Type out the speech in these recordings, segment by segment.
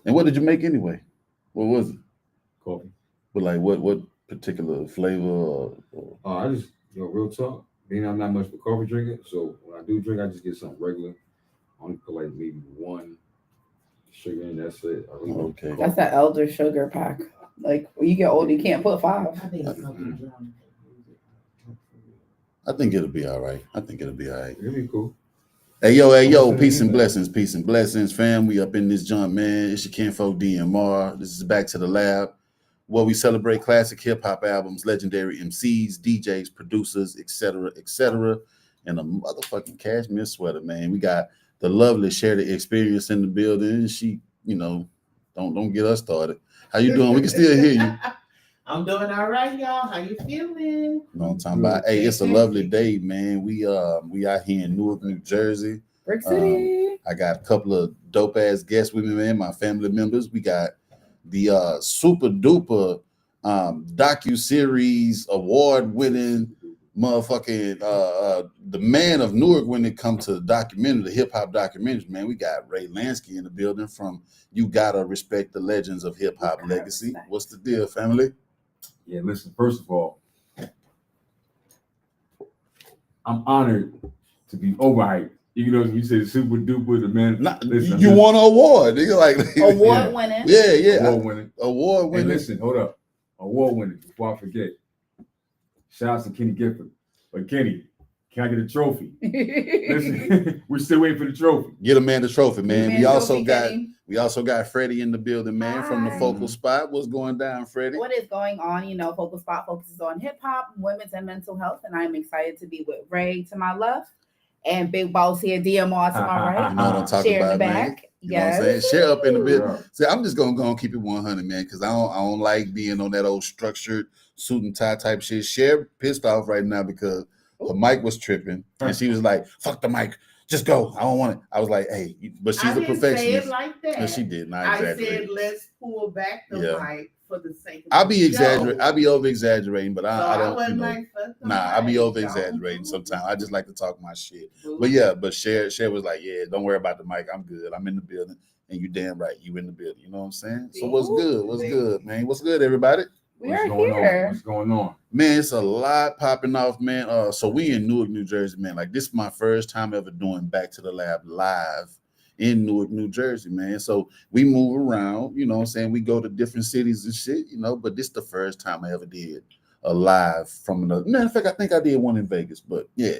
And what did you make anyway? What was it? Coffee. But like what particular flavor? I just real talk. Being I'm not much of a coffee drinker, so when I do drink, I just get something regular. I only put like maybe one sugar in. That's it. I really don't Okay. That's coffee. that elder sugar pack. Like when you get older, you can't put five. I think it's something drum. I think it'll be all right. I think it'll be all right. It'll be cool. Hey I'm gonna yo, send an peace and blessings, fam. We up in this joint, man. It's your kinfolk DMR. This is Back to the Lab, where we celebrate classic hip hop albums, legendary MCs, DJs, producers, etc., and a motherfucking cashmere sweater, man. We got the lovely Share the Experience in the building. She, don't get us started. How you doing? We can still hear you. I'm doing all right, y'all. How you feeling? You know what I'm talking about? Hey, it's a lovely day, man. We out here in Newark, New Jersey. Brick City. I got a couple of dope ass guests with me, man. My family members. We got the super duper docu series award winning motherfucking the man of Newark when it comes to the documentary, the hip hop documentaries, man. We got Ray Lansky in the building from You Gotta Respect the Legends of Hip Hop Legacy. What's the deal, family? Yeah, listen. First of all, I'm honored to be overhyped. Even though you said super duper, the man. Listen, You won an award, nigga. Like Award winning. Yeah. Award winning. Award Hey, winning. listen, hold up. Award winning. Before I forget, shout out to Kenny Gifford. But Kenny, can I get a trophy? Listen, we're still waiting for the trophy. Get a man the trophy, man. Man, trophy, We also got Freddie in the building, man, from the Hi. Focal Spot. What's going down, Freddie? What is going on? Focal Spot focuses on hip hop, women's, and mental health. And I'm excited to be with Ray to my left and Big Boss here, DMR to my right. You know what I'm talking Share in about, the man. back. You know what I'm saying? Share up in the building. Yeah. See, I'm just gonna go and keep it 100, man, because I don't like being on that old structured suit and tie type shit. Share pissed off right now because her mic was tripping, and she was like, "Fuck the mic, just go. I don't want it." I was like, "Hey," but she's I a didn't say perfectionist. it like that. No, she did not I exaggerate. said let's pull back the Yeah. mic for the sake of I'll the be show. exaggerating. I'll be over exaggerating, but So I don't. wasn't like, fuck the Nah, I'll be mic, over y'all. exaggerating sometimes. I just like to talk my shit. Boo. But yeah, but Cher was like, "Yeah, don't worry about the mic. I'm good. I'm in the building." And you damn right, you in the building. You know what I'm saying? So what's good? What's good, man? What's good, everybody? We What's are going here. on? What's going on? Man, it's a lot popping off, man. So we in Newark, New Jersey, man. Like this is my first time ever doing Back to the Lab live in Newark, New Jersey, man. So we move around, you know what I'm saying? We go to different cities and shit, but this is the first time I ever did a live from another. Matter of fact, I think I did one in Vegas, but yeah,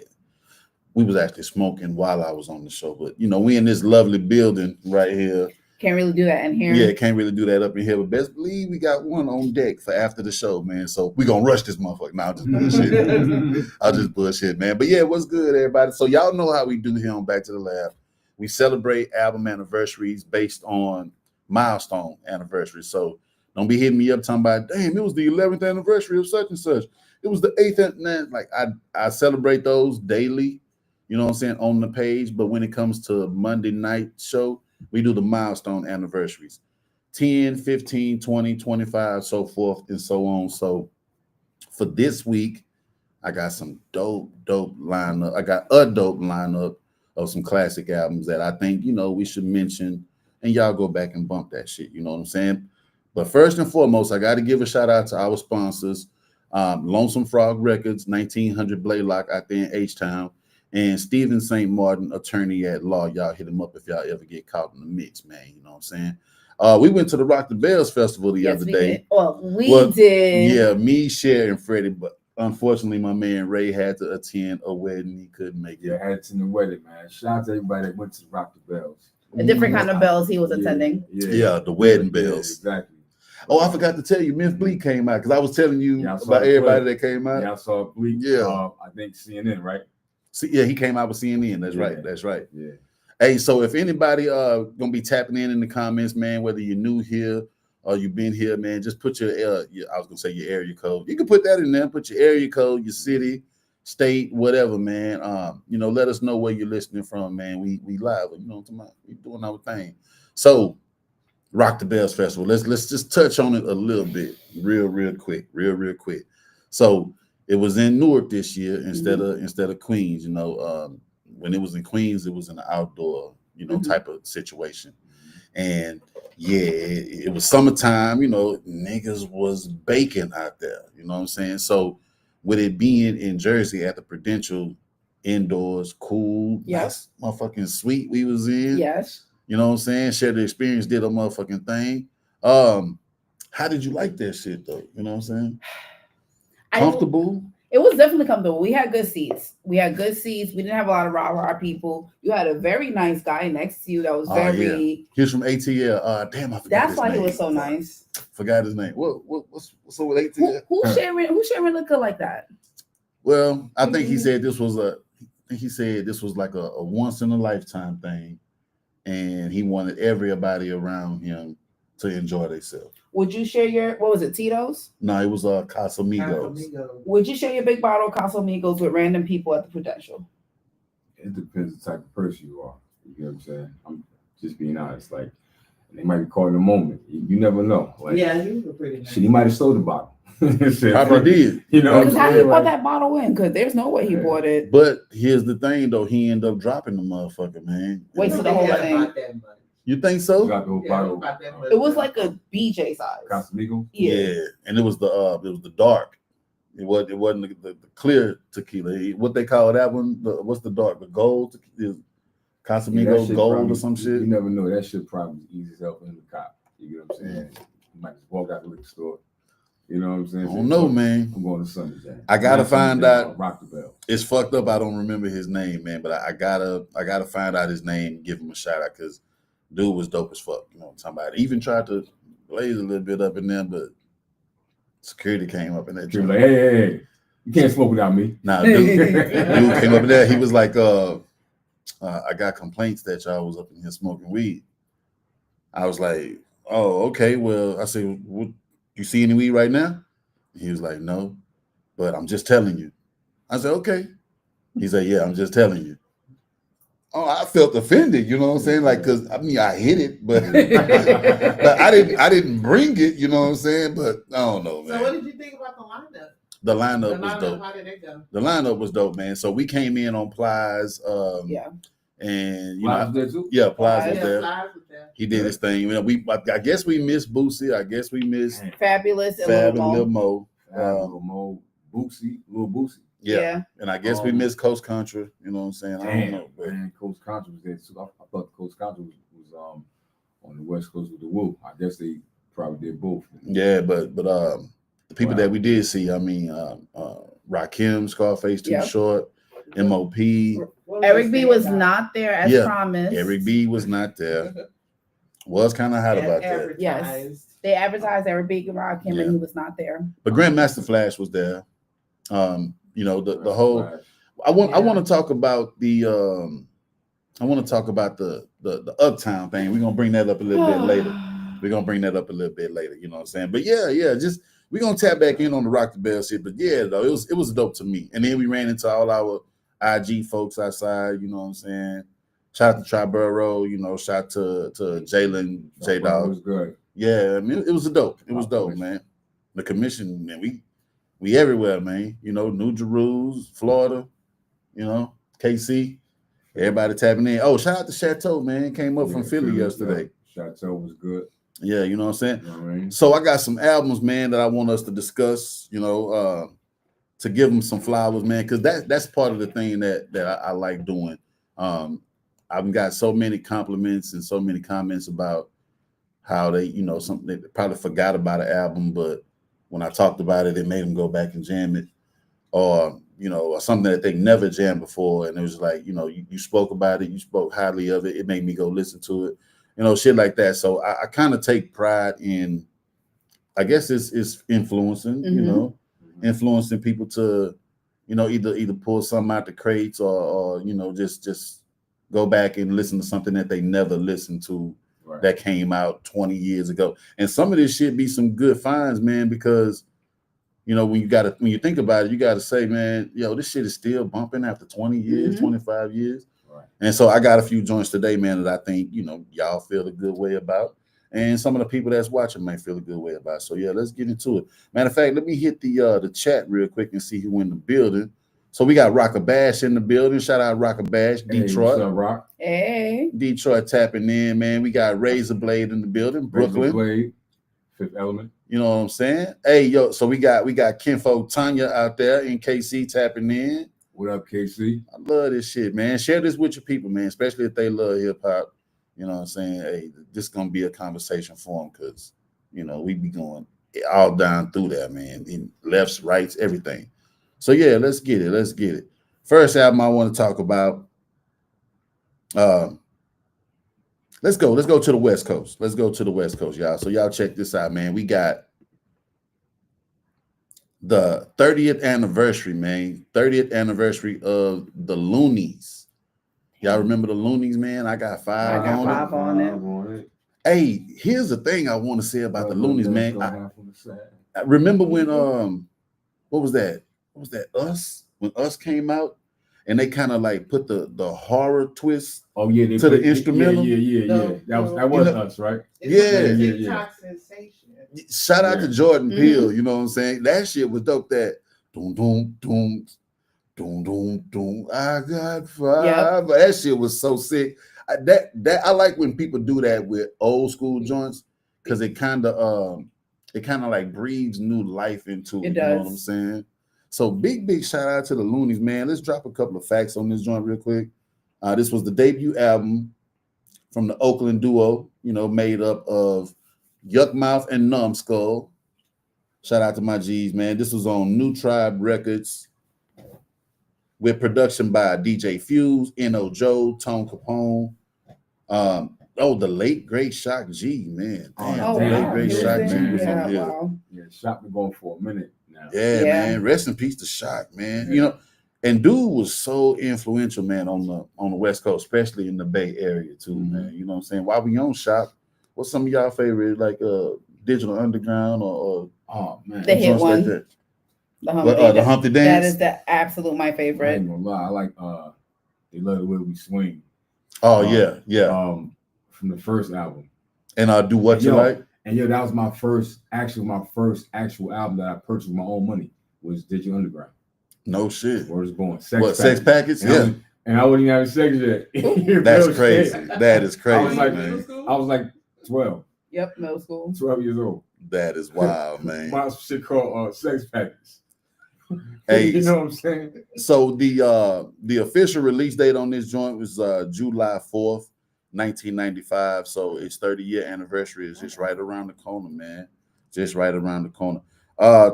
we was actually smoking while I was on the show. But we in this lovely building right here. Can't really do that in here. Yeah, can't really do that up in here, but best believe we got one on deck for after the show, man. So we gonna rush this motherfucker. Nah, I'm just bullshit. I'll just bullshit, man. But yeah, what's good, everybody? So y'all know how we do here on Back to the Lab. We celebrate album anniversaries based on milestone anniversaries. So don't be hitting me up talking about, damn, it was the 11th anniversary of such and such. It was the 8th, like I celebrate those daily, you know what I'm saying, on the page. But when it comes to Monday night show, we do the milestone anniversaries 10, 15, 20, 25, so forth and so on. So for this week, I got some dope lineup. I got a dope lineup of some classic albums that I think, we should mention. And y'all go back and bump that shit. You know what I'm saying? But first and foremost, I got to give a shout out to our sponsors, Lonesome Frog Records, 1900 Blaylock out there in H-Town. And Stephen St. Martin, attorney at law. Y'all hit him up if y'all ever get caught in the mix, man. You know what I'm saying? We went to the Rock the Bells Festival the other day. Did. Well, we did. Yeah, me, Cher, and Freddie. But unfortunately, my man Ray had to attend a wedding. He couldn't make it. Yeah, I had to attend the wedding, man. Shout out to everybody that went to Rock the Bells. A different kind of bells he was attending. Yeah, the wedding bells. Exactly. Oh, I forgot to tell you, Myth Bleak came out because I was telling you about everybody that came out. Yeah, I saw Bleak. Yeah. I think CNN, right? Yeah, he came out with CNN. That's right. That's right. Yeah. Hey, so if anybody gonna be tapping in the comments, man, whether you're new here or you've been here, man, just put your I was gonna say your area code. You can put that in there. Put your area code, your city, state, whatever, man. Let us know where you're listening from, man. We live. You know what I'm talking about? We doing our thing. So, Rock the Bells Festival. Let's just touch on it a little bit, real quick. So it was in Newark this year instead of Queens. When it was in Queens, it was an outdoor, type of situation. And yeah, it was summertime, you know, niggas was baking out there, you know what I'm saying? So with it being in Jersey at the Prudential indoors, cool, Yep. nice motherfucking suite we was in, Yes. you know what I'm saying? Shared the experience, did a motherfucking thing. How did you like that shit though? You know what I'm saying? Comfortable? It was definitely comfortable. We had good seats. We didn't have a lot of rah people. You had a very nice guy next to you that was very. He was from ATL. Damn, I forgot. That's his why name. he was so nice. Forgot his name. What's up with ATL? Who's sharing liquor like that? Well, I think he said this was like a once in a lifetime thing, and he wanted everybody around him to enjoy themselves. Would you share your, what was it, Tito's? No, it was Casamigos. Would you share your big bottle of Casamigos with random people at the Prudential? It depends the type of person you are. You know what I'm saying? I'm just being honest. Like, they might be caught in a moment. You never know. Like, Yeah, you were pretty nice. shit, he might have stole the bottle. Probably did. You know what I'm Because how saying? he bought Like, that bottle in? Because there's no way he bought it. But here's the thing, though. He ended up dropping the motherfucker, man. Wasted the whole thing. You think so? got the whole bottle. It was like a BJ size. Casamigos. Yeah, and it was the dark. It wasn't the clear tequila. What they call that one? What's the dark? The gold? Casamigos shit gold probably, or some shit. You never know. That shit probably easy as hell for him to cop. You know what I'm saying? You might just walk out the liquor store. You know what I'm saying? I don't know, man. I'm going to Sunday Jam. I gotta find out. Rock the Bell. It's fucked up. I don't remember his name, man. But I gotta find out his name, and give him a shout out because dude was dope as fuck. You know what I'm talking about? Even tried to blaze a little bit up in there, but security came up in that. He was like, hey, you can't smoke without me. Nah, dude came up in there. He was like, I got complaints that y'all was up in here smoking weed. I was like, oh, okay. Well, I said, what, you see any weed right now? He was like, no, but I'm just telling you. I said, okay. He said, yeah, I'm just telling you. Oh, I felt offended, you know what I'm saying? Like, cause I mean, I hit it, but, but I didn't bring it, you know what I'm saying? But I don't know, man. So what did you think about the lineup? The lineup was dope. How did it go? The lineup was dope, man. So we came in on Plies, and you know, there too? yeah, Plies was Yeah, there. Plies was there. He did his thing. You know, I guess we missed Boosie. I guess we missed Fabulous and Fab and Lil Lil Mo. Mo. Lil Mo, Lil Boosie. Yeah. And I guess we missed Coast Contra. You know what I'm saying? I don't know. But Man, Coach Contra was there too. I thought Coach Contra was on the West Coast with the Woo. I guess they probably did both. yeah, but the people that we did see, I mean, Rakim, Scarface, Too Short, MOP. Eric B was not there as promised. Eric B was not there. Was kind of hot about that. Yes. They advertised Eric B and Rakim, and he was not there. But Grandmaster Flash was there. You know, the whole I want to talk about the Uptown thing. We're gonna bring that up a little bit later. You know what I'm saying? But yeah, just we're gonna tap back in on the Rock the Bell shit. But yeah, though, it was dope to me. And then we ran into all our IG folks outside, you know what I'm saying? Shout out to Triborough, you know, shout to Jalen J Dog. It was good. Yeah, I mean, it was dope, man. The commission, man, we everywhere, man. You know, New Jerusalem, Florida, you know, KC. Everybody tapping in. Oh, shout out to Chateau, man. Came up from Philly yesterday. Chateau was good. Yeah, you know what I'm saying? You know what I mean? So I got some albums, man, that I want us to discuss, you know, to give them some flowers, man, because that's part of the thing that I like doing. I've got so many compliments and so many comments about how they, you know, something they probably forgot about an album, but when I talked about it, it made them go back and jam it, or you know, or something that they never jammed before, and it was like, you know, you spoke about it, you spoke highly of it, it made me go listen to it, you know, shit like that. So I kind of take pride in, I guess it's influencing, you know, influencing people to, you know, either pull something out the crates or you know, just go back and listen to something that they never listened to. Right. That came out 20 years ago. And some of this shit be some good finds, man, because, you know, when you think about it, you got to say, man, yo, this shit is still bumping after 20 years, 25 years. Right. And so I got a few joints today, man, that I think, you know, y'all feel a good way about. And some of the people that's watching might feel a good way about. So, yeah, let's get into it. Matter of fact, let me hit the chat real quick and see who in the building. So we got Rocker Bash in the building. Shout out Rocker Bash, Hey, Detroit. what's up, Rock? Hey. Detroit tapping in, man. We got Razor Blade in the building, Brooklyn. Razor Blade, Fifth Element. You know what I'm saying? Hey, yo, so we got Kinfo Tanya out there in KC tapping in. What up, KC? I love this shit, man. Share this with your people, man, especially if they love hip hop. You know what I'm saying? Hey, this gonna be a conversation for them because, you know, we be going all down through that, man. In lefts, rights, everything. So yeah, let's get it. First album I want to talk about. Let's go to the West Coast. Y'all. So y'all check this out, man. We got the 30th anniversary, man. 30th anniversary of the Loonies. Y'all remember the Loonies, man? I got five I got on five it. on it. Hey, here's the thing I want to say about the Loonies, man. I remember when what was that? Us? When Us came out and they kind of like put the horror twist. Oh yeah, to the instrumental. Yeah. That was us, right? It's Yeah. a Yeah. TikTok sensation. Shout out to Yeah. Jordan Mhm. Peele, you know what I'm saying? That shit was dope. That doom doom doom doom doom doom. I got five. That shit was so sick. I like when people do that with old school joints because it kind of like breathes new life into it. It You know what does. I'm saying? So big shout out to the Loonies, man. Let's drop a couple of facts on this joint real quick. This was the debut album from the Oakland duo, you know, made up of Yuck Mouth and Numbskull. Shout out to my G's, man. This was on New Tribe Records with production by DJ Fuse, N.O. Joe, Tone Capone. The late great Shock G, man. Damn, Oh, the wow. late great He was Shock in- G was yeah, on here. Wow. Yeah, Shock been going for a minute now. Yeah, Yeah. man. Rest in peace to Shock, man. You know, and dude was so influential, man, on the West Coast, especially in the Bay Area too, Mhm. man. You know what I'm saying? While we on Shock, what's some of y'all favorite like Digital Underground or Oh man, The hit joints one. like that? The The Humpty That Dance. is the absolute my I favorite. ain't gonna lie. I like They Love the Way We Swing. Oh yeah. From the first album. And Do What You Yo, Like. And that was my first actual album that I purchased with my own money was Digital Underground. No shit. Where was born? Sex Packets? And Yeah. And I wouldn't even have sex yet. That's Real crazy. shit. That is I was crazy, like, man. I was like 12 Yep, middle school. years old. That is wild, man. My shit called Sex Packets. Hey, you know what I'm saying? So the official release date on this joint was July 4th, 1995. So its 30-year anniversary is just right around the corner, man. Just right around the corner.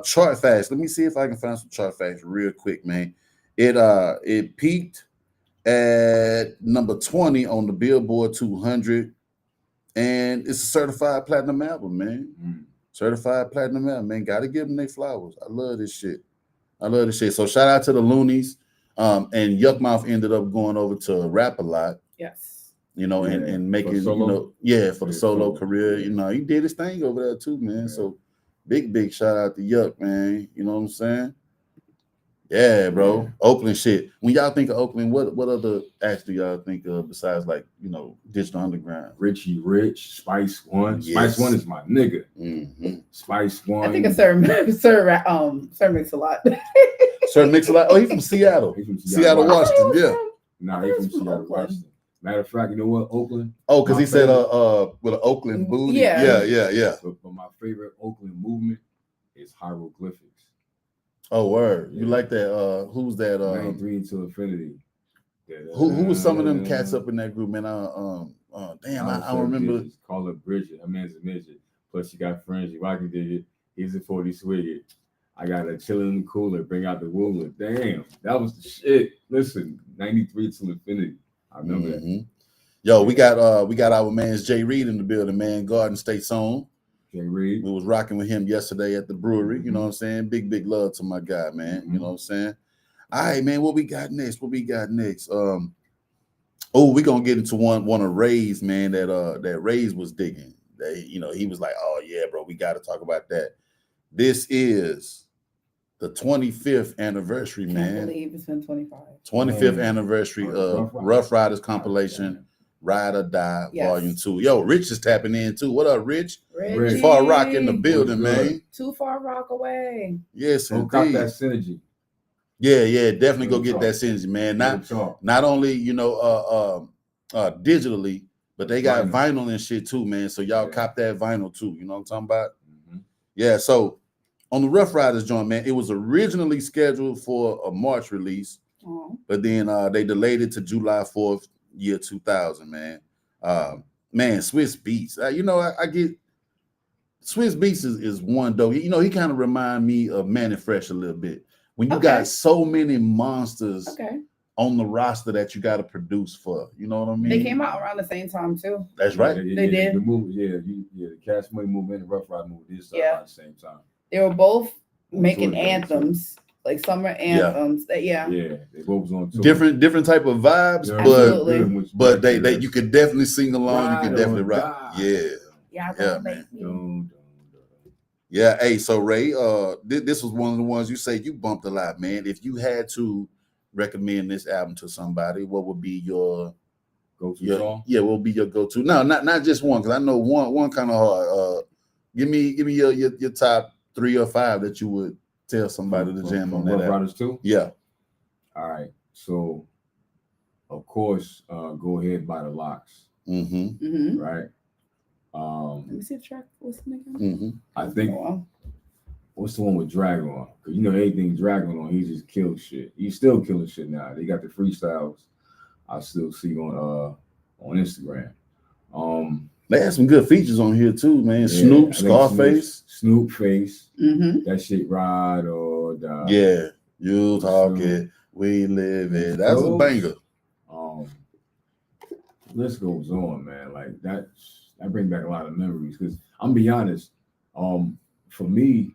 Chart facts. Let me see if I can find some chart facts real quick, man. It peaked at number 20 on the Billboard 200, and it's a certified platinum album, man. Certified platinum album, man. Gotta give them their flowers. I love this shit. So shout out to the Loonies. And Yuck Mouth ended up going over to Rap a Lot, Yes. you know, Yeah, and making, for solo? for the Yeah, solo solo. career. You know, he did his thing over there too, man. Yeah. So big shout out to Yuck, man. You know what I'm saying? Yeah, bro. Yeah. Oakland shit. When y'all think of Oakland, what other acts do y'all think of besides like, you know, Digital Underground? Richie Rich, Spice One. Yes. Spice One is my nigga. Mm-hmm. Spice One. I think it's Sir Mix a Lot. Sir Mix-a-Lot. Oh, he's from Seattle. He's from Seattle, Washington. Yeah. Nah, he's from He's from Seattle, Oakland. Washington. Matter of fact, you know what? Oakland. Oh, because My he said favorite- with an Oakland booty. Yeah. Yeah. But my favorite Oakland movement is hieroglyphics. Oh, word. You Yeah. like that? Who's that? 93 into infinity. Who was some of them cats up in that group, man? Damn, I don't remember. Call her Bridget. Her man's a midget. Plus, she got friends. You can dig it. He's a 40 swig. I got a chilling in the cooler. Bring out the wooler. Damn, that was the shit. Listen, 93 to infinity. I remember that. Mhm. Yo, we got our man's Jay Reed in the building, man. Garden State Zone. Jay Reed. We was rocking with him yesterday at the brewery. You know what I'm saying? Big love to my guy, man. You know what I'm saying? All right, man. What we got next? We're gonna get into one of Ray's, man, that Ray's was digging. He was like, oh yeah, bro, we gotta talk about that. This is the 25th anniversary, I can't man. believe it's been 25. 25th Man. anniversary Rough of Riders. Rough Riders compilation, Ride or Die, Yes. Volume 2. Yo, Rich is tapping in too. What up, Rich? Reggie. Far Rock in the building, What's good? man. Too far rock away. Yes, Don't cop indeed. that synergy. Yeah, definitely go Real get talk. that synergy, man. Real talk. Not only digitally, but they got Vinyl. vinyl and shit too, man. So y'all Yeah. cop that vinyl too. You know what I'm talking about? Mhm. Yeah. So on the Rough Riders joint, man, it was originally scheduled for a March release, Oh. but then they delayed it to July 4th, year 2000, man. Man, Swiss Beats. You know, I get Swiss Beats is one though. You know, he kind of remind me of Manny Fresh a little bit. When you Okay. got so many monsters Okay. on the roster that you got to produce for, you know what I mean? They came out around the same time too. That's right. They did. The movie, the Cash Money movement and the Rough Rider movie did start Yeah. at the same time. They were both making tour together, anthems, like summer anthems. Yeah. Yeah, they both was on tour. Different type of vibes, Yeah, but Absolutely. they you could definitely sing along. You could Ride definitely or rock. die. Yeah. Yeah, Yeah, man. Dun. Yeah. Hey, so Ray, this was one of the ones you say you bumped a lot, man. If you had to recommend this album to somebody, what would be your Go-to song? Yeah, what would be your go-to? No, not just one, because I know one kind of hard. Give me your top 3 or 5 that you would tell somebody to jam on that Rough album. Riders 2? Yeah. All right. So, of course, Go Ahead by the Locks, Mm-hmm. Mm-hmm. right? Let me see the track. What's the name? Mm-hmm. I think, Oh, what's the one with Dragon on? Because you know, anything Dragon on, he just kills shit. He's still killing shit now. They got the freestyles I still see on Instagram. They had some good features on here too, man. Yeah, Snoop, I think Scarface. Snoop Face. mm-hmm. That shit ride or die. Yeah. You talk Snoop. it, we live it. That's a Those- banger. List goes on, man. Like that brings back a lot of memories. Because I'm be honest, for me,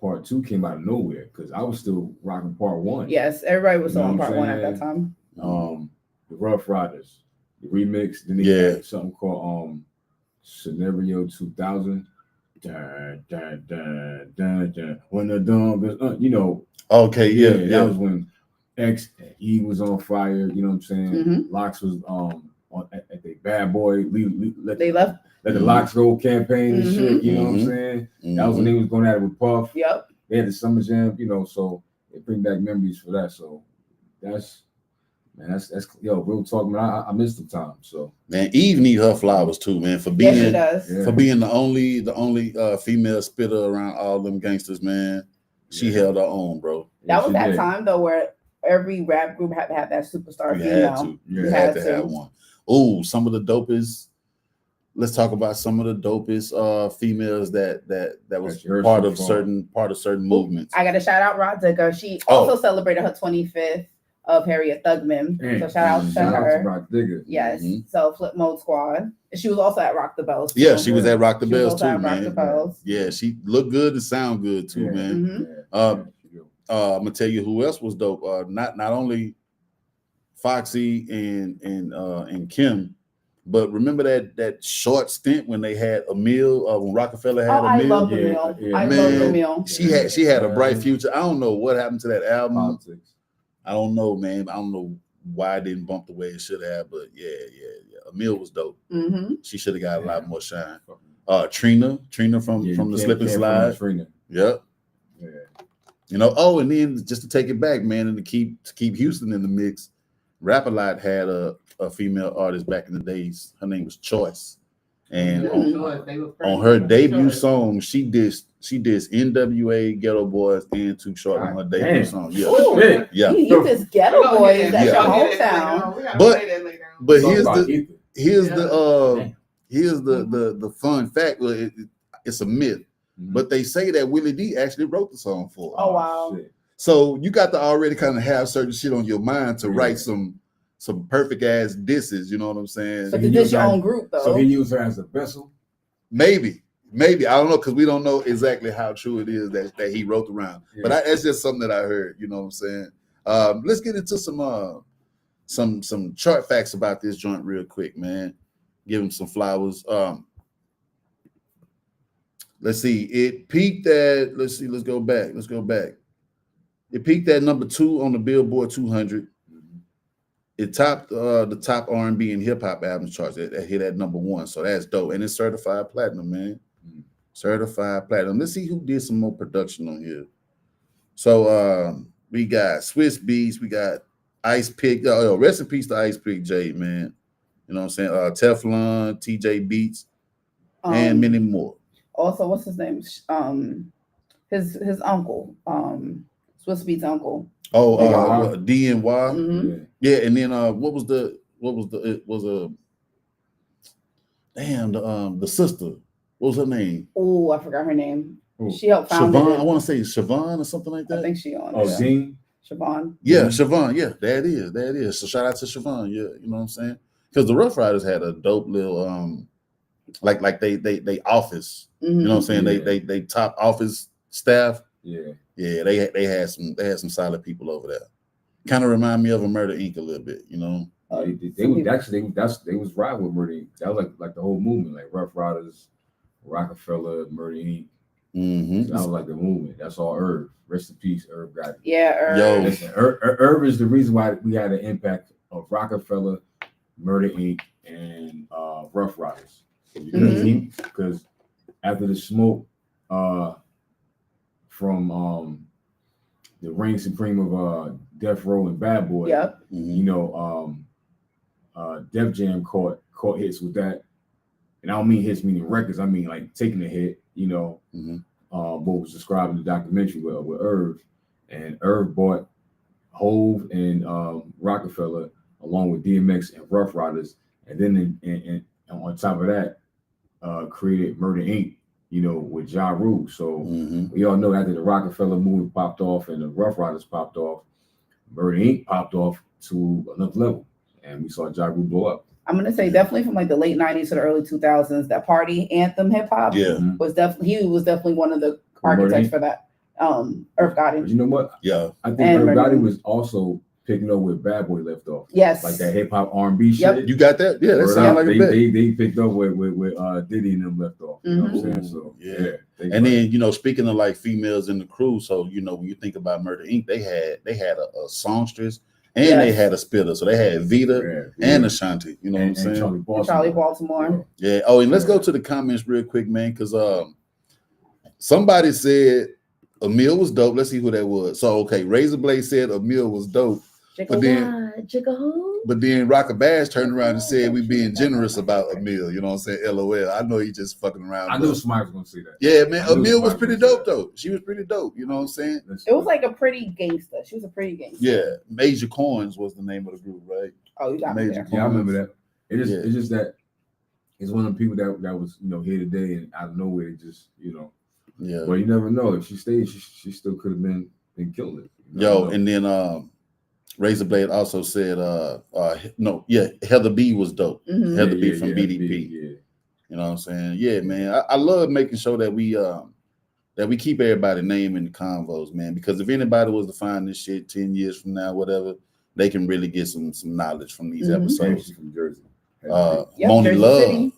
part 2 came out of nowhere because I was still rocking part 1. Yes, everybody was You know on what I'm part 1 at that saying? time. The Rough Riders, the remix. Then they Yeah. had something called Scenario 2000. Dun, dun, dun, dun, dun. When the dawn goes, you know. Okay, yeah. That was when he was on fire. You know what I'm saying? Mhm. Locks was at the Bad Boy. They left. Let the Locks Go campaign and shit. You know what I'm Mhm. saying? That was when they was going at it with Puff. Yep. They had the Summer Jam. You know, so it bring back memories for that. So that's real talk, man. I missed the time. So Man, Eve need her flowers too, man, for Yes, she being does. Yeah. for being the only female spitter around all them gangsters, man. She Yeah. held her own, bro. That was she that did. time though where every rap group had to have that superstar You female. had to. Yeah. You had to have one. Oh, some of the dopest. Let's talk about some of the dopest females that was That you heard part so of far. certain movements. I got to shout out Rod Digger. She Oh. also celebrated her 25th of Harriet Tubman. Damn. So shout out to Shout out her. to Rock Digger. Yes. Mhm. So Flip Mode Squad. And she was also at Rock the Bells. Yeah, too. she was at Rock the She was Bells also too, at Rock the man. Bells. Yeah, she looked good and sound good too, Yeah. man. Mhm. Yeah. I'm gonna tell you who else was dope. Not only Foxy and Kim, but remember that short stint when they had Emil, when Rockefeller had Oh, I Emil. love the Yeah, meal. yeah. I Man. love the meal. She had a bright future. I don't know what happened to that album. Politics. I don't know, man. I don't know why it didn't bump the way it should have, but yeah. Emil was dope. Mm-hmm. She should have got a lot more shine. Yeah, Trina from you the can't- Slip and can't Slide. front Trina. Yep. Yeah. You know, and then just to take it back, man, and to keep Houston in the mix, Rap-A-Lot had a female artist back in the days. Her name was Choice. And on her debut song, she dissed NWA, Ghetto Boys, and Too Short on her debut Damn. song. Yeah. Ooh, Shit. Yeah. you just ghetto boys. That's Yeah. your hometown. But Talk here's about the Ether. here's Damn. the fun fact. Well, it's a myth, Mhm. but they say that Willie D actually wrote the song for her. Oh, wow. Shit. So you got to already kind of have certain shit on your mind to Yeah. write some perfect ass disses. You know what I'm saying? But he this is used your her- own group, though. So he used her as a vessel. Maybe I don't know because we don't know exactly how true it is that he wrote the rhyme. Yeah. But that's just something that I heard. You know what I'm saying? Let's get into some chart facts about this joint real quick, man. Give him some flowers. Let's see. It peaked at. Let's go back. It peaked at number 2 on the Billboard 200. It topped the top R&B and hip hop albums charts. It hit at number 1, so that's dope. And it's certified platinum, man. Certified platinum. Let's see who did some more production on here. So We got Swiss Beats. We got Ice Pick. Rest in peace to Ice Pick J, man. You know what I'm saying? Teflon, TJ Beats, and many more. Also, what's his name? His uncle, Swiss Beats uncle. Oh, DNY. Mhm. Yeah, and then what was the it was the sister. What was her name? Oh, I forgot her name. Who? She helped found it. Siobhan. I want to say Siobhan or something like that. I think she on. Oh, there. Dean. Siobhan. Yeah, Mhm. Siobhan. Yeah, that is. So shout out to Siobhan. Yeah, you know what I'm saying? Because the Rough Riders had a dope little like they office. You know what I'm saying? Yeah. They top office staff. Yeah. Yeah, they had some solid people over there. Kind of remind me of a Murder Inc. a little bit, you know. They was riding with Murder Inc. That was like the whole movement, like Rough Riders, Rockefeller, Murder Inc. Mm-hmm. That was like the movement. That's all Irv. Rest in peace, Irv Gotti. Yeah. Yo. Listen, Irv is the reason why we had an impact of Rockefeller, Murder Inc. and Rough Riders. Because after the smoke from the reign supreme of Death Row and Bad Boy, Yep. you know, Def Jam caught hits with that. And I don't mean hits meaning records, I mean like taking a hit, you know, what was described in the documentary with Irv. And Irv bought Hove and Rockefeller along with DMX and Rough Riders. And then and on top of that, created Murder Inc., you know, with Ja Rule. So we all know after the Rockefeller movie popped off and the Rough Riders popped off, Murder Inc. popped off to another level. And we saw Ja Rule blow up. I'm gonna say definitely from like the late 90s to the early 2000s, that party anthem hip hop was definitely one of the architects for that. Irv Gotti. But you know what? Yeah. I think Irv Gotti was also picking up where Bad Boy left off. Yes. Like that hip hop R&B shit. You got that? Yeah, that sounds like a bet. They picked up where Diddy and them left off. You know what I'm saying? So yeah. And then, you know, speaking of like females in the crew, so you know, when you think about Murder Inc., they had a songstress and they had a spitter. So they had Vita and Ashanti. You know what I'm saying? Charlie Baltimore. Yeah. Oh, and let's go to the comments real quick, man, because somebody said Emil was dope. Let's see who that was. So okay, Razor Blade said Emil was dope. But then Rocker Bash turned around and said we being generous about Emil. You know what I'm saying? LOL. I know he just fucking around. I knew somebody was gonna say that. Yeah, man. Emil was pretty dope though. She was pretty dope. You know what I'm saying? It was like a pretty gangster. She was a pretty gangster. Yeah, Major Coins was the name of the group, right? Oh, you got Major me there. Yeah, I remember that. It's just that it's one of the people that was, you know, here today and out of nowhere just, you know. Yeah. But you never know. If she stayed, she still could have been killing it. Yo, and then Razor Blade also said Heather B was dope. Heather B from BDP. Yeah. You know what I'm saying? Yeah, man. I love making sure that we keep everybody's name in the convos, man. Because if anybody was to find this shit 10 years from now, whatever, they can really get some knowledge from these episodes. She's from Jersey. Moni Love. City.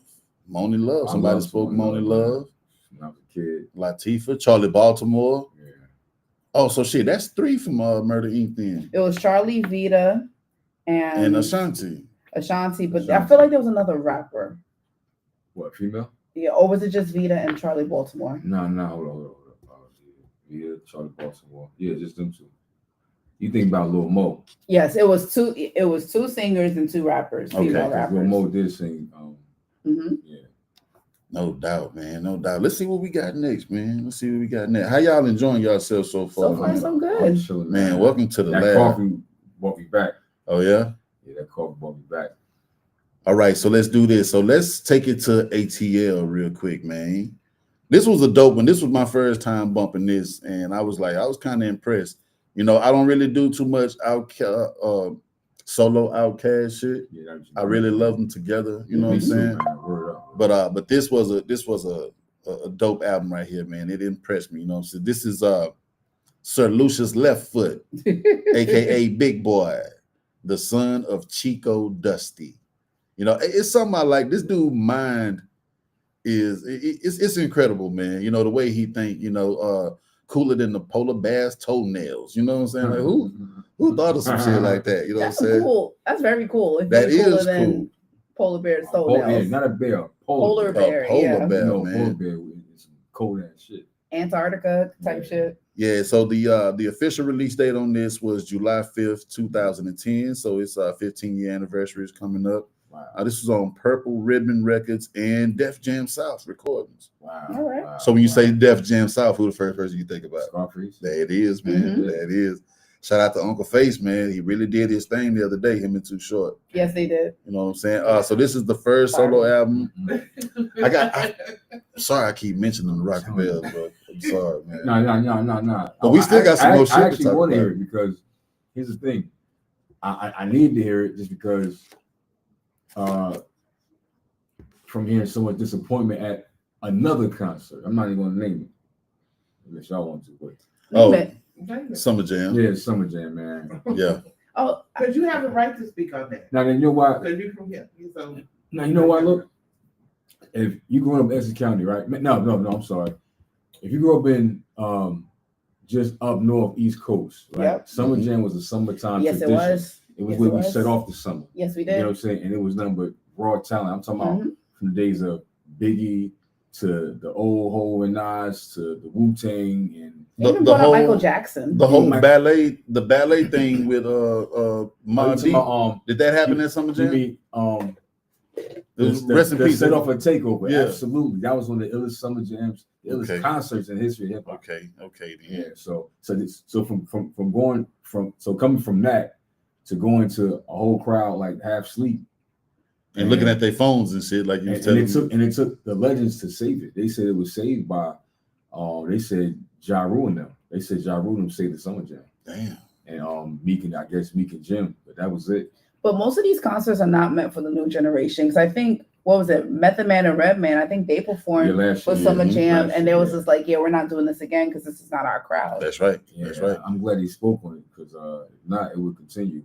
Moni Love. Somebody spoke Moni Love. When I was a kid. Latifah, Charlie Baltimore. Yeah. Oh, so shit, that's 3 from Murder Inc. Then. It was Charlie, Vita, and Ashanti. But I feel like there was another rapper. What, female? Yeah, or was it just Vita and Charlie Baltimore? No, hold on. Yeah, Charlie Baltimore. Yeah, just them two. You think about Lil Mo? Yes, it was two. It was 2 singers and 2 rappers. Female rappers. Lil Mo did sing. Yeah. No doubt, man. No doubt. Let's see what we got next, man. How y'all enjoying yourselves so far? So far, so good. Chilling, man, welcome to the that lab. Coffee brought me back. Oh, yeah? Yeah, that coffee brought me back. All right, so let's do this. So let's take it to ATL real quick, man. This was a dope one. This was my first time bumping this, and I was kind of impressed. You know, I don't really do too much solo Outkast shit. Yeah, I really love them together. You know what I'm saying? But this was a dope album right here, man. It impressed me. You know what I'm saying? This is Sir Lucius Left Foot, aka Big Boy, the son of Chico Dusty. You know, it's something I like. This dude mind it's incredible, man. You know, the way he think, you know, cooler than the polar bear's toenails. You know what I'm saying? Like who thought of some shit like that? You know what I'm saying? Cool. That's very cool. It's that cooler is than cool. Polar bear's toenails. Yeah, not a bear. Polar bear. Polar Yeah. bear, No, man. polar bear is cold ass shit. Antarctica type shit. Yeah, so the official release date on this was July 5th, 2010. So it's 15-year anniversary is coming up. Wow. This was on Purple Ribbon Records and Def Jam South Recordings. Wow. All right. Wow. So when you wow. say Def Jam South, who the first person you think about? Scarface. There it is, man. Mhm. There it is. Shout out to Uncle Face, man. He really did his thing the other day, him and Too Short. Yes, they did. You know what I'm saying? So this is the first solo album. Mhm. Sorry, I keep mentioning the Rock the Bells, bro. I'm sorry, man. No. But we still got some more shit I to actually talk want to about. hear it because here's the thing. I need to hear it just because from hearing so much disappointment at another concert. I'm not even going to name it unless y'all want to. But Oh, Name it. Summer Jam. yeah, Summer Jam, man. Yeah. Oh, Because you have the right to speak on that. Now, you know what? Because you're from here. So Now, you know what? Look, if you grew up in Essex County, right? No, I'm sorry. If you grew up in just up north, East Coast, right? Yep. Summer Mhm. Jam was a summertime yes, it tradition. was. It was Yes, where it we was. set off the summer. Yes, we You know did. what I'm saying? And it was nothing but raw talent. I'm talking about Mhm. from the days of Biggie to the old Hole and Nas to the Wu-Tang and Even The brought up Michael whole Jackson. the whole Mike- ballet thing with Ma D. Did that happen at Summer you Jam? mean It was the rest in peace. set off a takeover? Yeah. Absolutely. That was one of the illest Summer Jams, the illest Okay. concerts in history of hip hop. Okay, then. Yeah. So from going from coming from that to going to a whole crowd like half sleep And looking at their phones and shit, like you was telling me. it took the legends to save it. They said it was saved by they said Ja Rule and them. They said Ja Rule and them saved the Summer Jam. Damn. And Meek and Jim, but that was it. But most of these concerts are not meant for the new generation. Because I think, what was it, Method Man and Redman? I think they performed last for year, Summer mhm, Jam, last and they year, was yeah. just like, yeah, we're not doing this again because this is not our crowd. That's right. Yeah, That's right. I'm glad he spoke on it because if not, it would continue.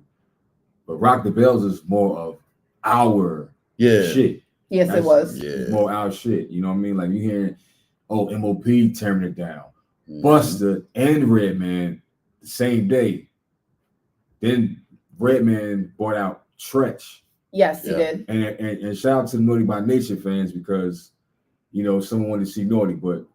But Rock the Bells is more of our Yeah. shit. Yes, it was. Yeah. It's more our shit. You know what I mean? Like you hearing, MOP tearing it down. Mhm. Buster and Redman the same day. Then Redman brought out Tretch. Yes, he Yeah. did. And shout out to the Naughty by Nature fans because someone wanted to see Naughty, but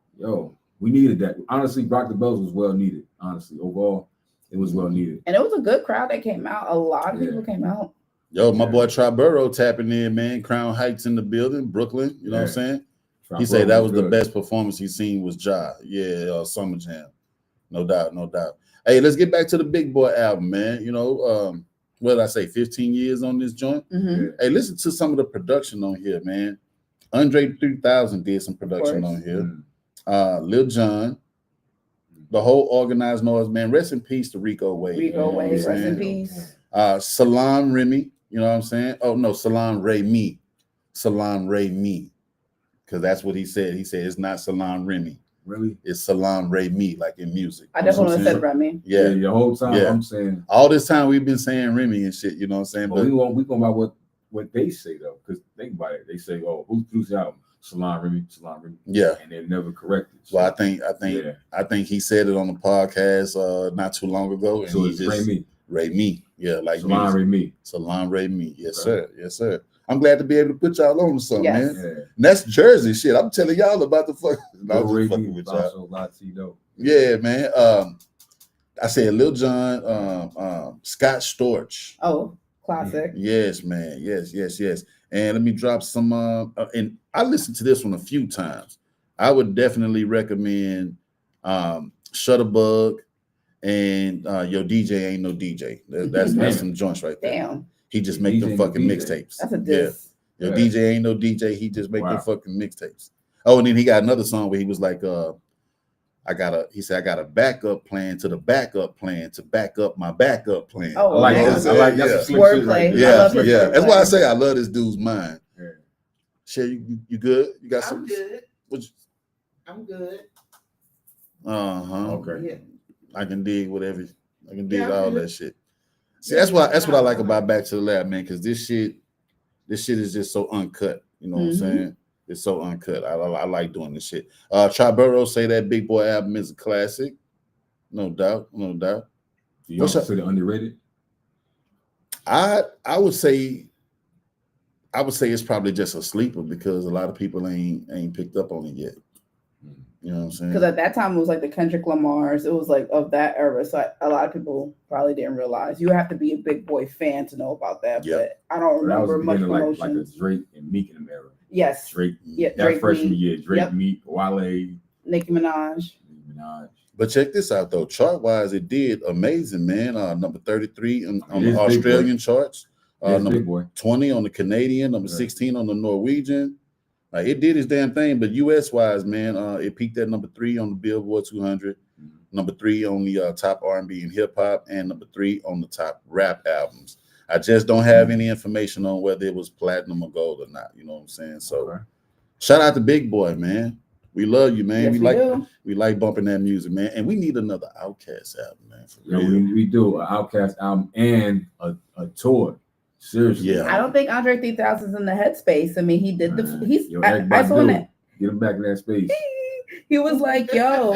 we needed that. Honestly, Rock the Bells was well needed. Honestly, overall, it was well needed. And it was a good crowd that came out. A lot of Yeah. people came out. Yo, my boy Triborough tapping in, man. Crown Heights in the building, Brooklyn. You know what I'm Yeah. saying? He said that was the good. best performance he's seen was Ja. Yeah, Summer Jam. No doubt, no doubt. Hey, let's get back to the Big Boy album, man. What did I say? 15 years on this joint. Mhm. Yeah. Hey, listen to some of the production on here, man. Andre 3000 did some production course. on here. Mm. Lil Jon, the whole Organized Noise, man. Rest in peace to Rico Wade. Rico man, Wade, you know what rest I'm in saying? peace. Salam Remy, you know what I'm saying? Oh no, Salam Remy. Salam Remy. Because that's what he said. He said it's not Salam Remy. Really? It's Salam Remy, like in music. I You know what definitely I'm would have saying? said Remy. Yeah. The whole time Yeah. I'm saying, All this time we've been saying Remy and shit, you know what I'm saying? but But we going by what they say though, because think about it. They say, who produced the album? Salon Remy, yeah. and they're never corrected. Well, I think yeah. he said it on the podcast not too long ago. And So he it's just Remy, Remy. Yeah, like Salon music. Remy. Salam Remy. Yes, Okay. sir. Yes, sir. I'm glad to be able to put y'all on to something, Yes. man. Yeah. And that's Jersey shit. I'm telling y'all about the fuck. No, I'm just Remy fucking with y'all. also Latino. Yeah, man. I said Lil Jon, Scott Storch. Oh, classic. Yes, man. Yes. And let me drop some. And I listened to this one a few times. I would definitely recommend Shutterbug and Yo DJ Ain't No DJ. That's some joints right there. Damn, He just Yo make DJ them Ain't No fucking DJ. mixtapes. that's a diss. Yeah. Yo Yeah. DJ Ain't No DJ. He just make them Wow. fucking mixtapes. Oh, and then he got another song where he was like, he said I got a backup plan to the backup plan to back up my backup plan. Oh, I like yeah. that. I like that's Yeah. a slick shit Wordplay. right I there. Yeah, love his yeah. That's why I wordplay. say I love this dude's mind. Yeah. Shay, you good? You got I'm some? good. What I'm good. Uh-huh. Okay. Yeah. I can dig whatever. I can dig Yeah, all good. that shit. See, Yeah, that's what I like yeah. about Back to the Lab, man, because this shit is just so uncut. You know what I'm Mhm. saying? It's so uncut. I like doing this shit. Triborough say that Big Boy album is a classic. No doubt. No doubt. Do you What's up? consider underrated? I would say it's probably just a sleeper because a lot of people ain't picked up on it yet. You know what I'm saying? Because at that time it was like the Kendrick Lamar's. It was like of that era. So a lot of people probably didn't realize. You have to be a Big Boy fan to know about that. Yep. But I don't That was remember the much beginning of promotion. like a Drake and Meek in the era. Yes. Drake, Yeah, that Drake, freshman Meek. year, Drake, Yep. Meek, Wale, Nicki Minaj. Minaj. But check this out though. Chart wise, it did amazing, man. Number 33 on It the is Big Australian charts. Yes, Number big boy. 20 on the Canadian, number Right. 16 on the Norwegian. Like it did its damn thing, but US wise, man, it peaked at number 3 on the Billboard 200, number 3 on the top R&B and hip hop, and number 3 on the top rap albums. I just don't have any information on whether it was platinum or gold or not. You know what I'm saying? So Okay. shout out to Big Boy, man. We love you, man. Yes, we like bumping that music, man. And we need another Outkast album, man. For Yeah, real. we do an Outkast album and a tour. Seriously. Yeah. I don't think Andre 3000's in the headspace. I mean, he did Man. he's. Yo, I everybody saw do. that. Get him back in that space. He was like, "Yo,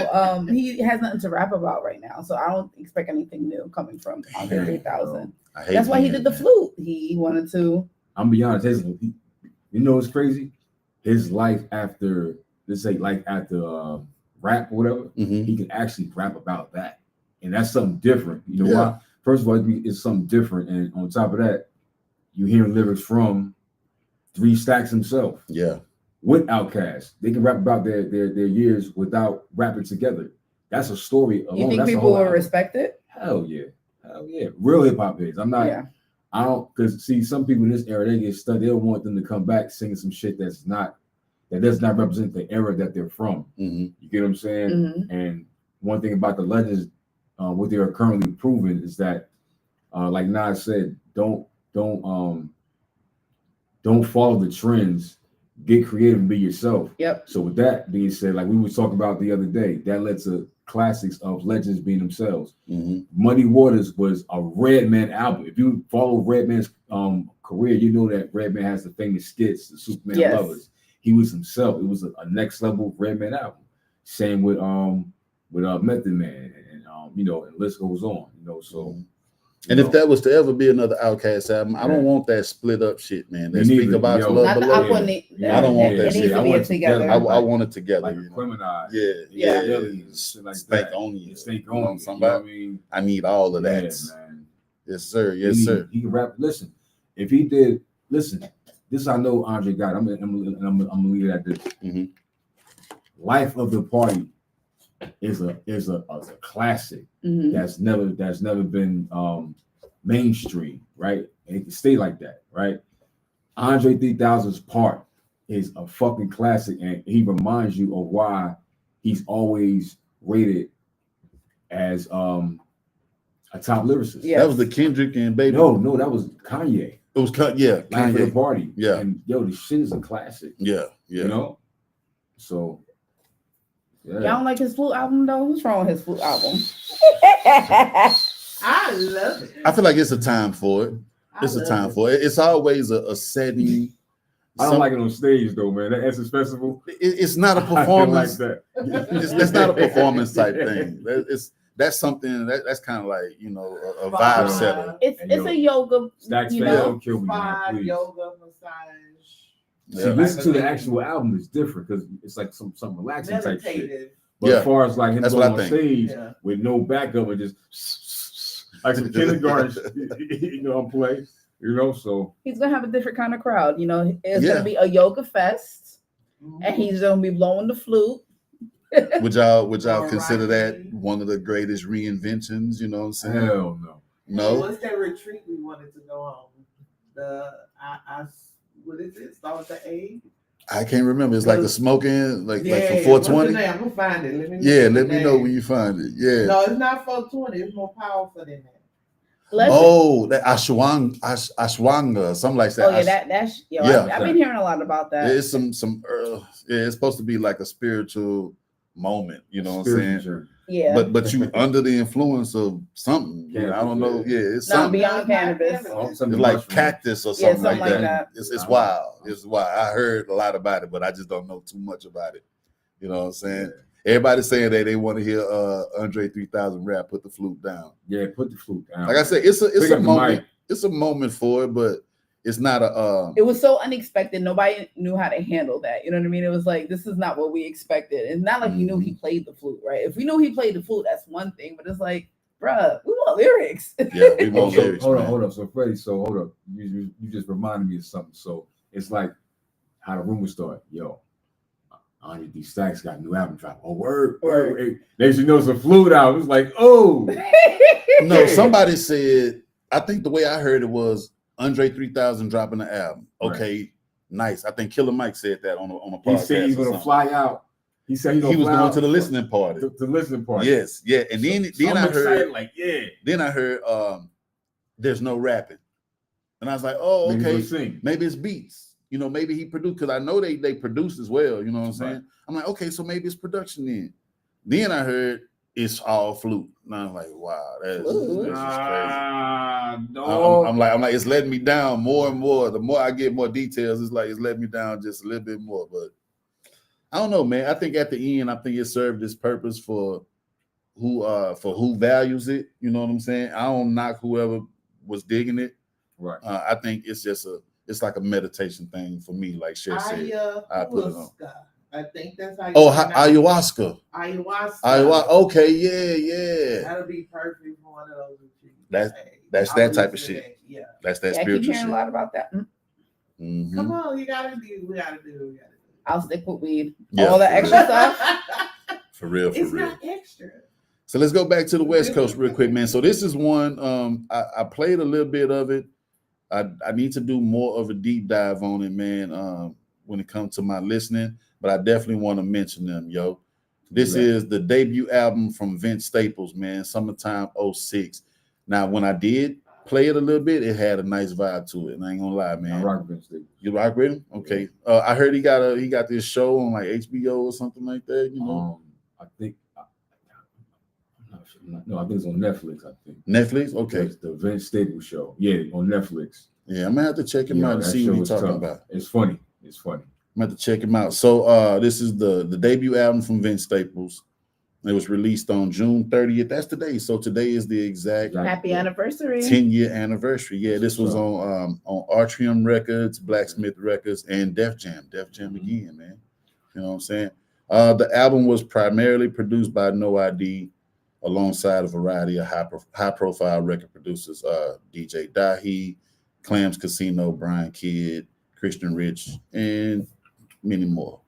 he has nothing to rap about right now, so I don't expect anything new coming from Andre Damn, 3000." I hate That's why he hearing did the that. flute. He wanted to. I'm be honest. You know what's crazy? His life after, let's say, life after rap or whatever, Mhm. he can actually rap about that, and that's something different. You know Yeah. why? First of all, it's something different, and on top of that, you hearing lyrics from 3 Stacks himself Yeah. with Outkast. They can rap about their years without rapping together. That's a story alone. You think That's a people whole will album. respect it? Hell yeah. Real hip hop is. I'm not. Yeah. I don't, because see, some people in this era, they get stuck. They'll want them to come back singing some shit that does not represent the era that they're from. Mhm. You get what I'm saying? Mhm. And one thing about the legends, what they are currently proving is that, like Nas said, don't follow the trends. Get creative and be yourself. Yep. So with that being said, like we were talking about the other day, that led to classics of legends being themselves. Mhm. Muddy Waters was a Redman album. If you follow Redman's career, you know that Redman has the famous skits, the Superman Yes. Lovers. He was himself. It was a next level Redman album. Same with Method Man, and you know, and list goes on. You know, so. Mhm. And if that was to ever be another Outkast album, I don't Yeah. want that split up shit, man. That Me speak neither, about yo. love Not the below. Aqua. Yeah. I don't want that It needs shit. to I be want it together. I want it together. like You know? Aquemini, Yeah. Billy, shit like Spank that. on you. Stink You know what on I'm you. talking You know what about? I mean? I need all of Yeah, that. man. Yes, sir. Yes, sir. He can rap. Listen, if he did, listen. This I know Andre got. I'm gonna leave it at this. Mhm. Life of the Party is a classic Mhm. that's never been mainstream, right? And it can stay like that, right? Andre 3000's Part is a fucking classic, and he reminds you of why he's always rated as a top lyricist. Yeah. That was the Kendrick and Baby. No, that was Kanye. It was yeah, Life of the Kanye. Party. Yeah. And yo, this shit is a classic. Yeah. You know? So yeah. Y'all don't like his flute album though? What's wrong with his flute album? I love it. I feel like it's a time for it. I It's a love time it. for it. It's always a setting. I don't like it on stage though, man. That Essence Festival. It's not a I feel like performance. that. That's not a performance type thing. That's something that's kind of like, you know, a vibe setter. It's And it's yo, a yoga, Stacks you fans know. don't kill me, man. Spa, Please. yoga, massage, See, Yeah. listen to the actual album is different because it's like some relaxing type shit. meditative. But Yeah. as far as like him That's going what I on think. stage Yeah. with no backup and just like some kindergarten, you know, play. You know, so He's gonna have a different kind of crowd. You know, it's Yeah. gonna be a yoga fest, Mhm. and he's gonna be blowing the flute. Would y'all consider that Variety. one of the greatest reinventions? You know what I'm saying? hell no. No. What's that retreat we wanted to go on? What is it? Start with the A. I can't remember. It's like the smoking, like for what's the 420. name? I'm gonna find it. Yeah, the let me know name. when you find it. Yeah. No, it's not 420. It's more powerful than that. Oh, that Ashwanga, something like that. Oh yeah, that's Yeah. I've been hearing a lot about that. It's some it's supposed to be like a spiritual moment, you know what I'm Spiritual saying? journey. Yeah, But you under the influence of something. Yeah, I don't know. Yeah, it's not something. beyond cannabis. Oh, It's something like mushroom. cactus or Yeah, something, something like like that. that. It's wild. It's wild. I heard a lot about it, but I just don't know too much about it. You know what I'm saying? Everybody's saying that they want to hear Andre 3000 rap, put the flute down. Yeah, put the flute down. Like I said, it's Pick a up the moment. mic. It's a moment for it, but it's not a It was so unexpected. Nobody knew how to handle that. You know what I mean? It was like, this is not what we expected. It's not like we knew he played the flute, right? If we knew he played the flute, that's one thing. But it's like, bruh, we want lyrics. yeah, we want So, lyrics. hold man. on. So Freddie, hold up. You just reminded me of something. So it's like how the rumors start. Yo, Anya D Stacks got a new album drop. Oh, word. Hey, next you know it's a flute album. It's like, oh. No, somebody said, I think the way I heard it was Andre 3000 dropping the album. Okay, nice. I think Killer Mike said that on a podcast. He said he's gonna fly out. He said He was going to the listening party. To the listening party. Yes, yeah. And then I heard like, yeah. Then I heard there's no rapping. And I was like, oh, Maybe okay. he'll sing. Maybe it's beats. You know, maybe he produced, because I know they produce as well. You know what I'm saying? Right. I'm like, okay, so maybe it's production then. Then I heard it's all flute. And I was like, wow, this is crazy. No. I'm like, it's letting me down more and more. The more I get more details, it's like it's letting me down just a little bit more. But I don't know, man. I think at the end, I think it served its purpose for who values it. You know what I'm saying? I don't knock whoever was digging it. Right. I think it's just it's like a meditation thing for me, like Cher said. I put it on. I think that's how you ayahuasca. Ayahuasca. Okay, yeah. That'll be perfect for one of those retreats. That's I'll that type of listen to shit. that. Yeah. That's that I keep spiritual hearing shit. a lot about that. Mhm. Come on, we gotta do. I'll stick with weed. Yeah, All the for extra real. stuff. For real. It's not extra. So let's go back to the West Coast real quick, man. So this is one I played a little bit of it. I need to do more of a deep dive on it, man, when it comes to my listening, but I definitely want to mention them, yo. This is the debut album from Vince Staples, man, Summertime 06. Now, when I did play it a little bit, it had a nice vibe to it, and I ain't gonna lie, man. I rock Vince Staples. You rock with him? Okay. I heard he got this show on like HBO or something like that, you know? I think I'm not sure. No, I think it's on Netflix. I think Netflix? Okay. It's the Vince Staples show. Yeah, on Netflix. Yeah, I'm gonna have to check him Yeah, out and that see show what he's is talking tough. about. It's funny. It's funny. I'm gonna have to check him out. So this is the debut album from Vince Staples. It was released on June 30th. That's today. So today is the exact Happy anniversary. 10-year anniversary. Yeah, this was on Artrium Records, Blacksmith Records, and Def Jam. Def Jam again, man. You know what I'm saying? The album was primarily produced by No ID, alongside a variety of high-profile record producers, DJ Dahi, Clams Casino, Brian Kidd, Christian Rich, and many more.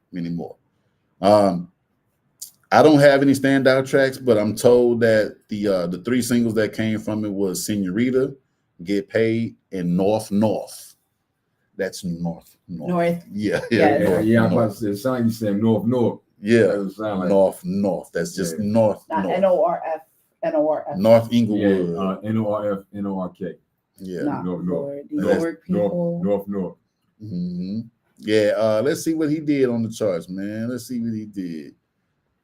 I don't have any standout tracks, but I'm told that the three singles that came from it was Senorita, Get Paid, and North. That's North. Yeah. Yeah. I'm about to say, it sounds like you saying North. Yeah, That sound like North. That's just Yeah. North. Not North. NORF. North Inglewood. NORF, NORK. Yeah. Not North. Lord. These North, Lord people. North. hmm Yeah. Let's see what he did on the charts, man. Let's see what he did.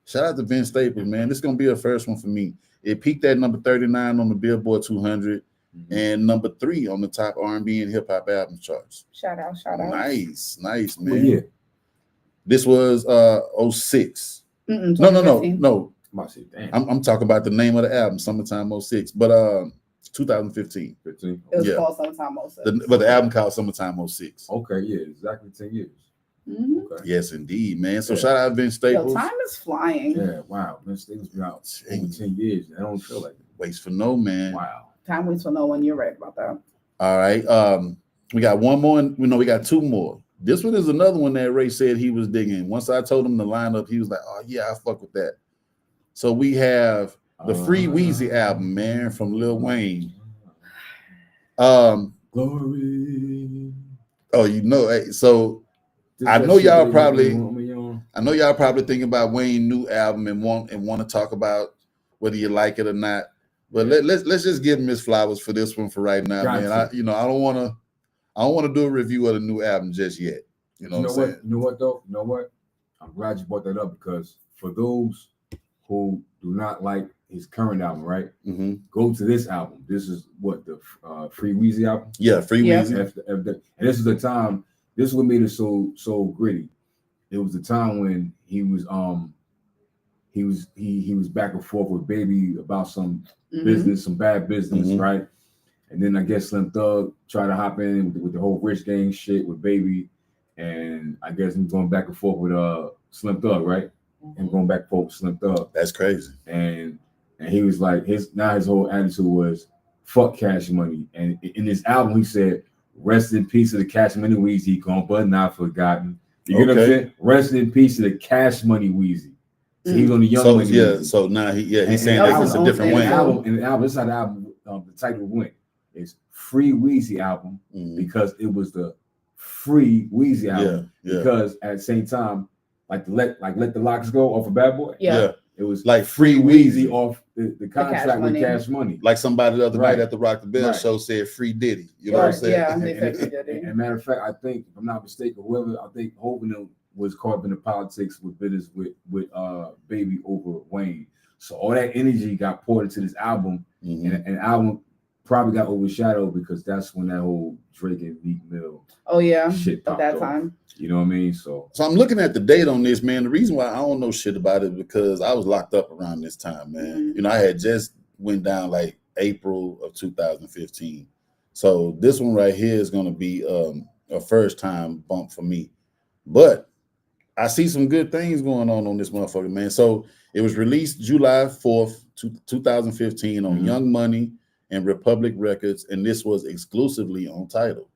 Shout out to Vince Staples, man. This is gonna be a first one for me. It peaked at number 39 on the Billboard 200 and number 3 on the top R&B and hip hop album charts. Shout out. Nice, What man. year? This was 06. Mm-mm, No. 2015. I'm I'm about to say, damn. I'm talking about the name of the album, Summertime 06, but 2015. 15. It was Yeah. called sometime also. But the album called Summertime 06. Okay, yeah, exactly 10 years. Mhm. Okay. Yes, indeed, man. So Yeah. shout out Vince Yo, Staples. time is flying. Yeah, wow. Vince Staples been out over 10 years. I don't feel like it. Waits for no man. Wow. Time waits for no one. You're right about that. All right. We got one more. We got 2 more. This one is another one that Ray said he was digging. Once I told him the lineup, he was like, "Oh yeah, I fuck with that." So we have the Free Weezy album, man, from Lil Wayne. Glory. Oh, so I know y'all probably thinking about Wayne's new album and want to talk about whether you like it or not. But let's just give him his flowers for this one for right now, Gotcha. man. I don't want to do a review of the new album just yet. You know what I'm saying? You know what though? You know what? I'm glad you brought that up because for those who do not like his current album, right? Mm-hmm. Go to this album. This is what the Free Weezy album. Yeah, Free Yeah. Weezy. And this is the time. This is what made it so gritty. It was the time when he was back and forth with Baby about some Mhm. business, some bad business, Mhm. right? And then I guess Slim Thug tried to hop in with the whole Rich Gang shit with Baby, and I guess I'm going back and forth with Slim Thug, right? And going back and forth with Slim Thug, That's crazy. and he was like his whole attitude was fuck Cash Money, and in this album he said rest in peace to the Cash Money Weezy, gone but not forgotten. You get what I'm saying? Rest in peace to the Cash Money Weezy. So he's on the Young Money. Weezy. So now he's saying that that was it's a his different own way. thing. The album, this is how the album, the title went. It's Free Weezy album because it was the Free Weezy album. Yeah. Because at the same time, like Let the Locks Go off of Bad Boy. Yeah. It was Like Free Free Weezy Weezy. off the contract Cash with Money. Cash Money. Like somebody the other Right. night at the Rock the Bell Right. show said Free Diddy. You know what I'm saying? Yeah, And, they said Free Diddy. and matter of fact, I think, if I'm not mistaken, I think Hov and them was caught up in the politics with business with Baby over Wayne. So all that energy got poured into this album, Mhm. and the album probably got overshadowed because that's when that whole Drake and Meek Mill Oh yeah, shit at popped that off. time. You know what I mean? So So I'm looking at the date on this, man. The reason why I don't know shit about it because I was locked up around this time, man. Mhm. You know, I had just went down like April of 2015. So this one right here is going to be a first time bump for me. But I see some good things going on this motherfucker, man. So it was released July 4th, 2015 on Mhm. Young Money and Republic Records, and this was exclusively on Tidal.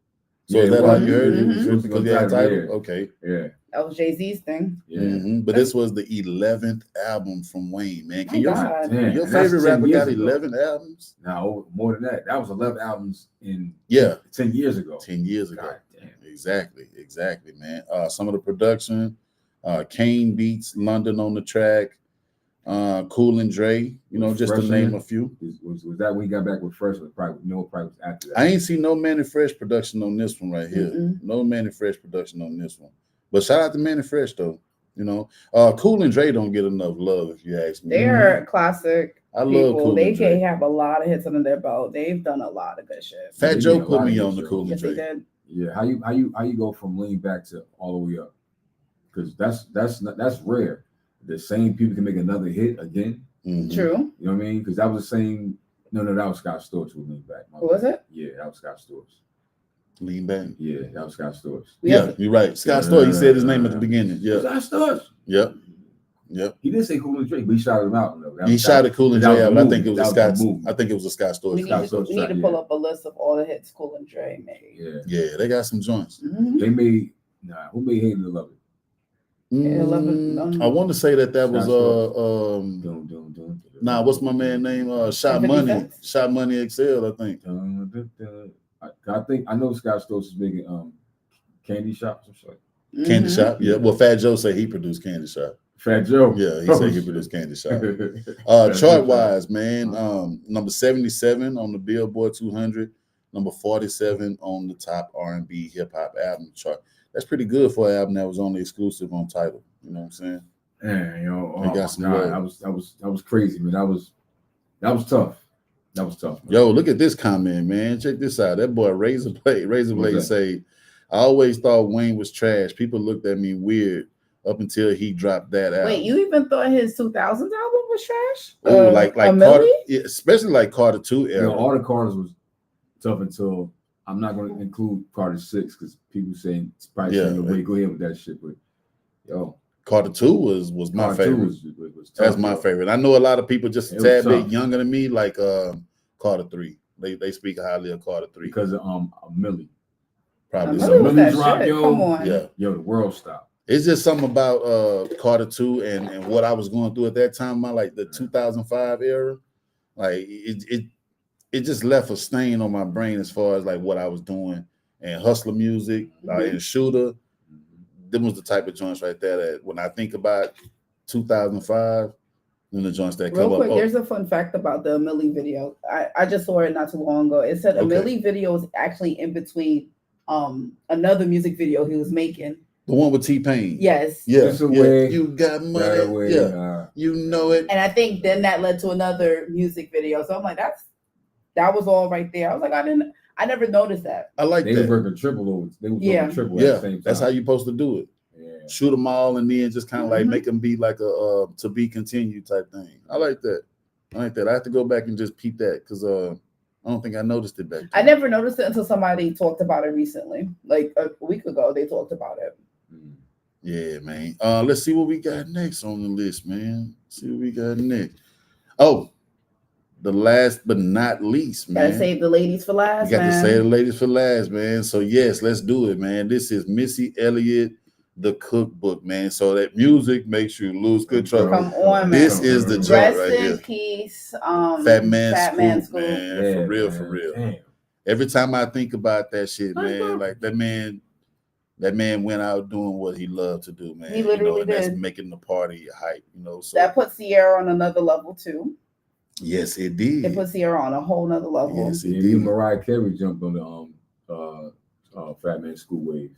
So Yeah, is it that how was. you heard it? Mhm. Because Exclusively you had on Tidal? Tidal, yeah. Okay. yeah, That was Jay-Z's thing. yeah. Mhm. But this was the 11th album from Wayne, man. My Can your, God. Damn, your and that's favorite 10 rapper years got ago. 11 albums? Now more than that. That was 11 albums in Yeah. 10 years ago. 10 years ago. God damn. Exactly, man. Some of the production, Kane Beats, London on the track, Cool and Dre, you know, just to Fresh name in? a few. Was that when he got back with Fresh? Probably was after that. I ain't seen no Manny Fresh production on this one right here. Mm-mm. No Manny Fresh production on this one. But shout out to Manny Fresh though. You know, Cool and Dre don't get enough love if you ask me. They're classic I love people. Cool They and Dre. can have a lot of hits under their belt. They've done a lot of good shit. Fat They Joe get a put lot me of on good the Cool and Yes, they Dre. did. Yeah, how you go from lean back to all the way up? Because that's rare. The same people can make another hit again. Mhm. True. You know what I mean? Because that was the same. No, that was Scott Storch who leaned back. My Who was bad. it? Yeah, that was Scott Storch. Lean back. Yeah, that was Scott Storch. We Yeah, have- you're right. Scott Storch, he said his name at the beginning. Yeah. Scott Storch. Yep. He didn't say Cool and Drake, but he shouted him out. Though. He shouted Cool and that Dre was out, the but I move. think it was a That Scott. was the move. I think it was a Scott Storch. We need Scott to, Storch we need to track, pull yeah. up a list of all the hits Cool and Dre made. Yeah, Yeah, they got some joints. Mhm. they made. Who made Hating to Love It? Yeah, I want to say that was Scott Dun, dun, dun, nah, what's my man name? Shot 50 Money. Cent? Shot Money XL, I think. Dun, dun, dun. I know Scott Storch is making Candy Shop. Some shit. Candy Mhm. Shop. Yeah. Well, Fat Joe said he produced Candy Shop. Fat Joe. Yeah, he said he produced Candy Shop. Fat Chart Joe. wise, man, number 77 on the Billboard 200, number 47 on the top R&B hip hop album chart. That's pretty good for an album that was only exclusive on Tidal. You know what I'm saying? Man, yo, They oh got my some God, love. that was crazy, man. That was tough. That was tough. Man. Yo, look at this comment, man. Check this out. That boy Razor Blade that? say, I always thought Wayne was trash. People looked at me weird up until he dropped that album. Wait, you even thought his 2000s album was trash? Oh, like a Carter, Millie? yeah, especially like Carter 2 era. Yo, all the Carters was tough until I'm not going to include Carter 6 because people saying it's probably saying, "Wait, go ahead with that shit." But yo, Carter 2 was my Carter 2 favorite. was tough, That's my yo. favorite. I know a lot of people just a It was tad bit tough. younger than me, like Carter 3. They speak highly of Carter 3. because of Millie. Probably Millie so. was Millie that drop, shit. yo. Come on. Yeah. Yo, the world stopped. It's just something about Carter 2 and what I was going through at that time, like the 2005 era. Like it just left a stain on my brain as far as like what I was doing and Hustler Music and Shooter. Them was the type of joints right there that when I think about 2005, then the joints that Real come quick, up. there's a fun fact about the Millie video. I just saw it not too long ago. It said a Okay. Millie video is actually in between another music video he was making. The one with T-Pain. Yes. Yeah. Just a yeah. way. You got That money. way, Yeah. You know it. And I think then that led to another music video. So I'm like, that was all right there. I was like, I never noticed that. I like they were that. working triple over. They were Yeah. working triple at Yeah, the same time. that's how you're supposed to do it. Yeah. Shoot them all and then just kind of like Mhm. make them be like a to be continued type thing. I like that. I have to go back and just peep that because I I don't think I noticed it back then. I never noticed it until somebody talked about it recently. Like a week ago, they talked about it. Yeah, man. Let's see what we got next on the list, man. See what we got next. Oh, the last but not least, man. Gotta save the ladies for last, You got man. to save the ladies for last, man. So yes, let's do it, man. This is Missy Elliott, the cookbook, man. So that music makes you lose control. Come on, man. This is the joint Rest right in here. peace, Fat Man Scoop, Scoop. man. Yeah, For real, man. for real. Damn. Every time I think about that shit, man, like that man went out doing what he loved to do, man. He literally and that's did. making the party hype, So That put Sierra on another level too. yes, it did. It put Sierra on a whole nother level. Yes, it Yeah, did. you Mariah Carey jumped on the Fat Man Scoop wave.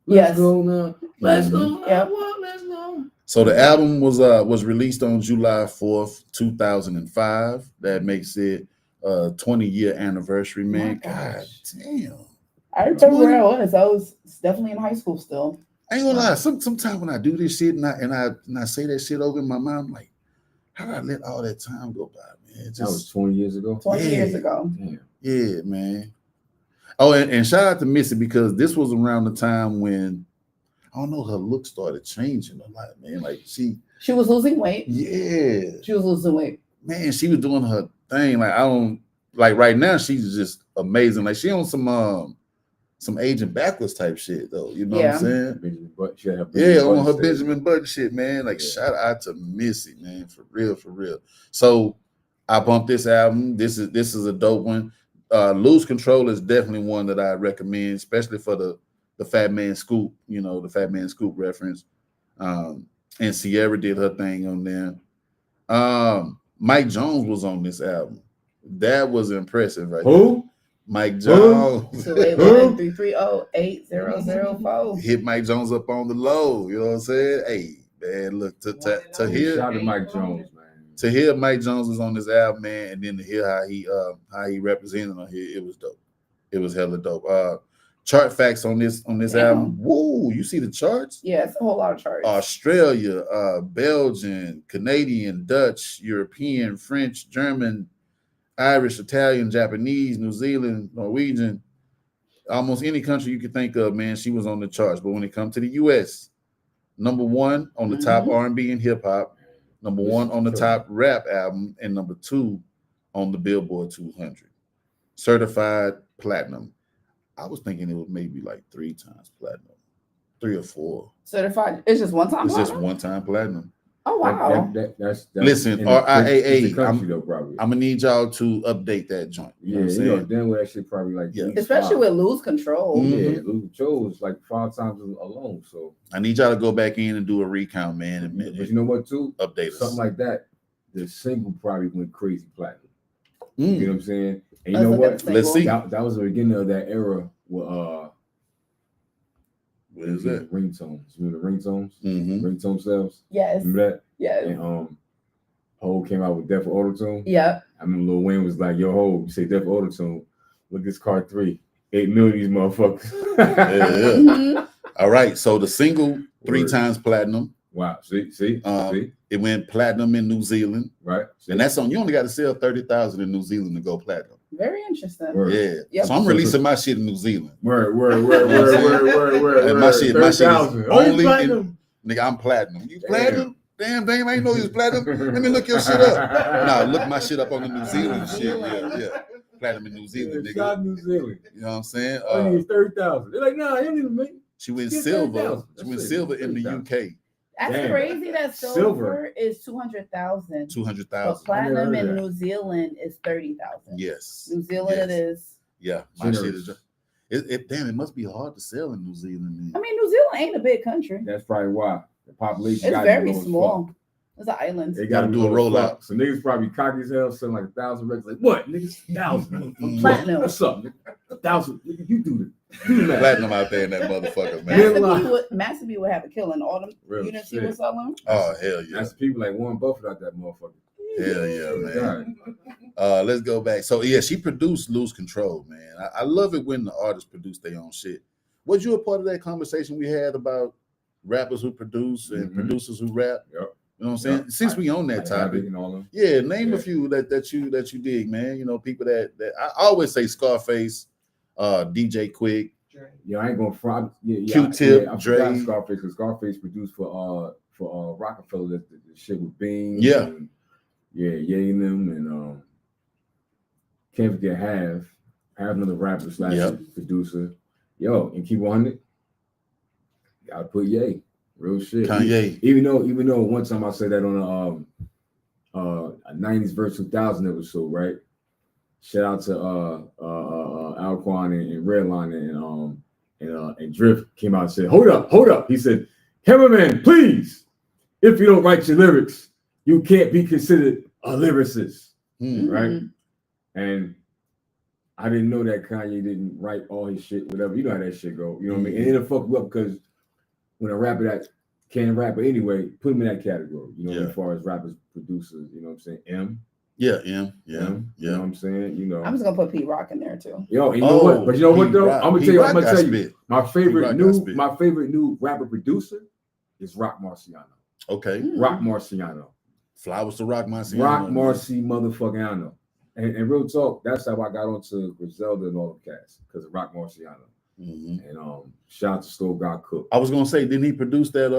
Yes. Let's go now. Let's go. Mhm. Yep. Let's go. So the album was released on July 4th, 2005. That makes it 20-year anniversary, man. Oh my God gosh. damn. I remember where I was. I was definitely in high school still. I ain't gonna lie. Sometimes when I do this shit and I say that shit over in my mind, I'm like, how did I let all that time go by, man? That was Just 20 years ago. 20 Yeah. years ago. Damn. yeah, man. Oh, and shout out to Missy because this was around the time when I don't know, her look started changing a lot, man. Like She was losing weight. yeah, She was losing weight. man, she was doing her thing. Like I don't like right now, she's just amazing. Like she on some aging backwards type shit though. You know what I'm saying? Benjamin Button. She had her Yeah, on her Button Benjamin Button shit, man. Like Yeah. shout out to Missy, man, for real, for real. So I bumped this album. This is a dope one. Lose Control is definitely one that I recommend, especially for the Fat Man Scoop, the Fat Man Scoop reference. And Sierra did her thing on there. Mike Jones was on this album. That was impressive, right? Who? Mike Jones. 281-330-8004. Hit Mike Jones up on the low. You know what I'm saying? Hey, man, look to hear Shout out to Mike Jones, man. to hear Mike Jones was on this album, man, and then to hear how he represented on here, it was dope. It was hella dope. Chart facts on this Damn. album. Whoa, you see the charts? Yeah, it's a whole lot of charts. Australia, Belgian, Canadian, Dutch, European, French, German, Irish, Italian, Japanese, New Zealand, Norwegian, almost any country you could think of, man, she was on the charts. But when it comes to the US, number one on the top R&B and hip hop, number one on the top rap album, and number two on the Billboard 200. Certified platinum. I was thinking it was maybe like 3 times platinum, 3 or 4. Certified. It's just one time. It's just platinum? one time platinum. Oh wow. That's Listen, in the RIAA, country though, probably. I'm gonna need y'all to update that joint. You know what I'm saying? Then we actually probably like Yeah. Especially with Lose Control. Mhm. Yeah, Lose Control is like 5 times alone. So, I need y'all to go back in and do a recount, man, and but you know what, too? update us. Something like that. The single probably went crazy platinum. Mm. You know what I'm saying? And you Let's know look at what? the Let's see. That was the beginning of that era with What is that? ringtones. You know the ringtones? Mm-hmm. Ringtone sales. Yes. Remember that? Yes. And Hov came out with Def Auto-Tune. Yeah. I remember Lil Wayne was like, yo, Hov, you say Def Auto-Tune. Look at this car 3. 8 million of these motherfuckers. Yeah. Mhm. All right. So the single 3 Word. times platinum. Wow. See? It went platinum in New Zealand, Right? See? and that's on. You only got to sell 30,000 in New Zealand to go platinum. Very interesting. Word. Yeah. Yep. So I'm releasing my shit in New Zealand. Word. And my shit is 30,000. only in- platinum. Nigga, I'm platinum. You Damn. platinum? Damn, I ain't know you was platinum. Let me look your shit up. Nah, look my shit up on the New Zealand shit. Yeah. Platinum in New Zealand, Shout out nigga. New Zealand. You know what I'm saying? All you need is 30,000. They're like, nah, you don't even make it. She went Get silver. 30,000. She went That's it. silver in the 30,000. UK. That's Damn. crazy that silver is 200,000. 200,000. But platinum heard in that. New Zealand is 30,000. Yes. New Zealand Yes. it is. Yeah. My shit Generous. is. Damn, it must be hard to sell in New Zealand. I mean, New Zealand ain't a big country. That's probably why. The population It's got very low as small. fuck. It's an island. They Gotta got do a rollout. So niggas probably cocky as hell, selling like 1,000 records. Like, what? Niggas, 1,000. Mhm. Platinum. What's up, nigga? 1,000. Nigga, you do it. Do the math. Platinum out there in that motherfucker, man. Yeah. Master B would have a killing. All them Real units he shit. was selling. Oh, hell yeah. That's people like Warren Buffett out that motherfucker. Hell yeah, man. God. Let's go back. So yeah, she produced Lose Control, man. I love it when the artists produce their own shit. Was you a part of that conversation we had about rappers who produce and Mhm. producers who rap? Yep. You know what I'm saying? Since we on that Like topic, Havoc and all them. yeah, name a Yeah. few that you dig, man. You know, people that I always say Scarface, DJ Quick, Yeah, I ain't gonna front. Yeah, Q-Tip, I Dre. forgot Scarface because Scarface produced for Rockefeller the shit with Beans. Yeah. and, Ye and them, and can't forget Half another rapper slash Yep. producer. Yo, and keep 100. Gotta put Ye, real shit. Kanye. Even though one time I said that on a 90s verse 2000 episode, right? Shout out to Alquan and Redline and Drift came out and said, hold up. He said, cameraman, please, if you don't write your lyrics, you can't be considered a lyricist, right? Mhm. And I didn't know that Kanye didn't write all his shit, whatever. You know how that shit go. You know what I mean? And it'll fuck you up because when a rapper that can't rap, but anyway, put him in that category. You know, Yeah. as far as rappers, producers, you know what I'm saying? Yeah. You know what I'm saying? You know. I'm just gonna put Pete Rock in there too. Yo, and you know what? But you know what though? P-Rock. I'm gonna P-Rock tell got you, spit. my P-Rock favorite new rapper producer is Rock Marciano. Okay. Mm. Rock Marciano. Flowers to Rock Marciano. Rock Marcy motherfucking. And real talk, that's how I got onto Griselda and all the cats because of Rock Marciano. Mhm. And shout out to Stove God Cook. I was gonna say, didn't he produce that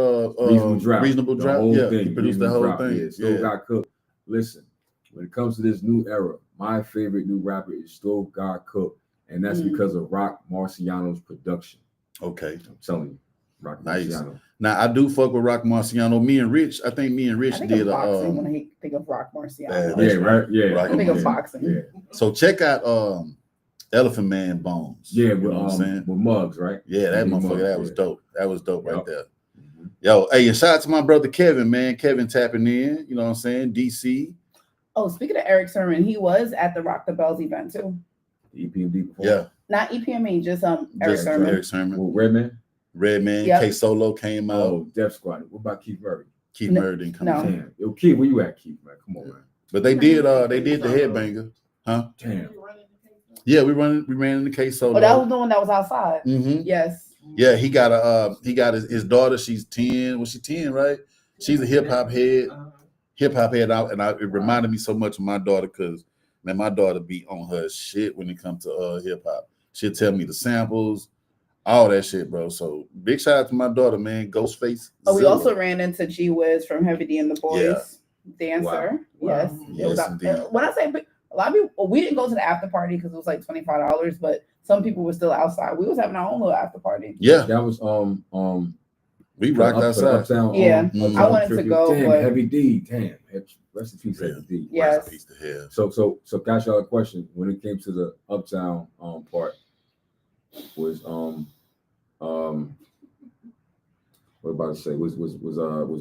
Reasonable The Drought? whole Yeah, thing, he produced the Reasonable whole Drought, thing. Yeah, Stove God Cook. Listen, when it comes to this new era, my favorite new rapper is Stove God Cook, and that's because of Rock Marciano's production. Okay. I'm telling you, Rock Nice. Marciano. Now I do fuck with Rock Marciano. Me and Rich I think did of a boxing when I think of Rock Marciano. That's Yeah, right. Yeah, Rock I think of Marciano. boxing. Yeah, So check out Elephant Man Bones. yeah, you with, know what I'm saying? with Muggs, right? Yeah, that Big motherfucker, Muggs, that was yeah. dope. That was dope right Yup. there. Mhm. Yo, hey, and shout out to my brother Kevin, man. Kevin tapping in, you know what I'm saying? DC. Oh, speaking of Eric Sermon, he was at the Rock the Bells event too. The EPMD performance. Yeah. Not EPME, just Eric Just Sermon. Eric Sermon. Well, Redman. Redman, Yep. K Solo came out. Oh, Def Squad. What about Keith Murray? Keith No, Murray didn't come no. out. Damn. Yo, Keith, where you at, Keith, man? Come on, man. But they did the headbanger. Huh? Damn. Yeah, we ran into K Solo. Oh, that was the one that was outside. Mm-hmm. Yes. Yeah, he got his daughter. She's 10. Was she 10, right? She's a hip hop head. Out, and it reminded me so much of my daughter because man, my daughter be on her shit when it comes to hip hop. She'll tell me the samples, all that shit, bro. So big shout out to my daughter, man. Ghostface. Oh, we Zilla. also ran into G Wiz from Heavy D and the Boys dancer. Wow. Yes. Wow. It was Yes, indeed. when I say a lot of people, we didn't go to the after party because it was like $25, but some people were still outside. We was having our own little after party. Yeah, That was we rocked outside. Uptown, Yeah, Mhm. I wanted to go, Damn, but Heavy D. Damn. Rest in peace, Heavy D. Yes. Rest in peace to hell. So guys, y'all a question. When it came to the Uptown part, was what about to say? Was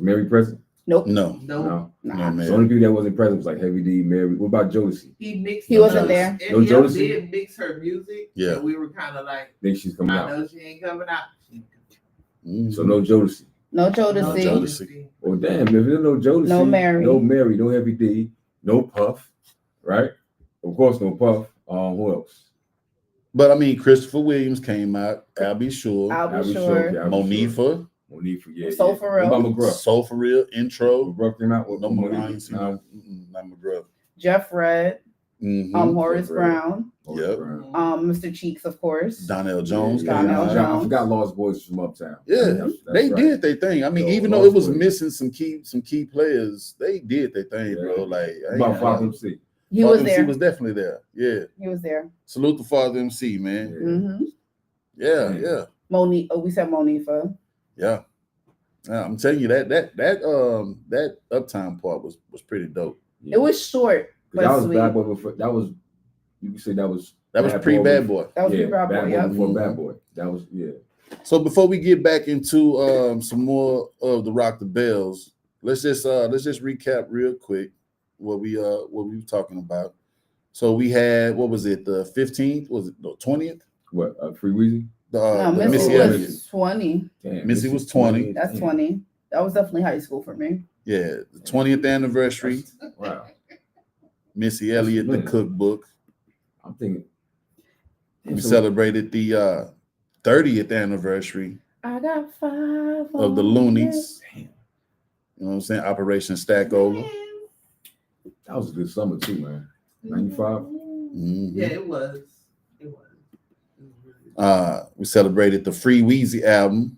Mary present? nope. No, No. no, Nah. The man. only people that wasn't present was like Heavy D, Mary. What about Jodeci? He mixed. He wasn't us, there. And No he Jodeci? did mix her music. Yeah. And we were kind of like, Think she's coming I out. know she ain't coming out. Mhm. So no Jodeci. No No Jodeci. Jodeci. Well, damn, if there's no Jodeci, No Mary. no Heavy D, no Puff, right? Of course, no Puff. Who else? But I mean, Christopher Williams came out. Albie Shore, I'll be Albie sure. Shore, Monifa, yeah. Soul yeah. For Real. What about McGruff? Soul For Real, Intro. McGruff came out with No, Monifa. I ain't seen No. not McGruff. Jeff Red, Mhm. Horace Jeff Red. Brown, Yep. Mr. Cheeks, of course. Donnell Jones. Yeah, came Donnell out. Jones. I forgot Lost Boys from Uptown. Yeah, That's they right. did their thing. I mean, Yo, even though Lost it was Boys. missing some key players, they did their thing, Yeah. bro. Like, I What ain't about gonna Five lie. MC? He Father was MC there. was definitely there. Yeah. He was there. Salute to Father MC, man. Mm-hmm. Yeah, Man. yeah, We said Monifa. yeah. I'm telling you that Uptown part was pretty dope. It was short, but that was sweet. Bad Boy before. That was you could say that was Pre Bad Boy. That was yeah, Bad Boy. Yep. before Mhm. Bad Boy. That was So before we get back into some more of the Rock the Bells, let's just recap real quick what we were talking about. So we had, what was it, the 15th? Was it the 20th? what Free Weezy. No, The Missy Missy Elliott. was 20. Damn, Missy was 20. That's Damn. 20. That was definitely high school for me. Yeah, the 20th anniversary. Wow, Missy Elliott, the That's cookbook. I'm thinking. We So- celebrated the 30th anniversary I got 5 of the on Loonies. it. Damn. You know know what I'm saying? Operation Stack Over. That was a good summer too, man. 95? Mhm. Yeah, it was. It was. We celebrated the Free Weezy album.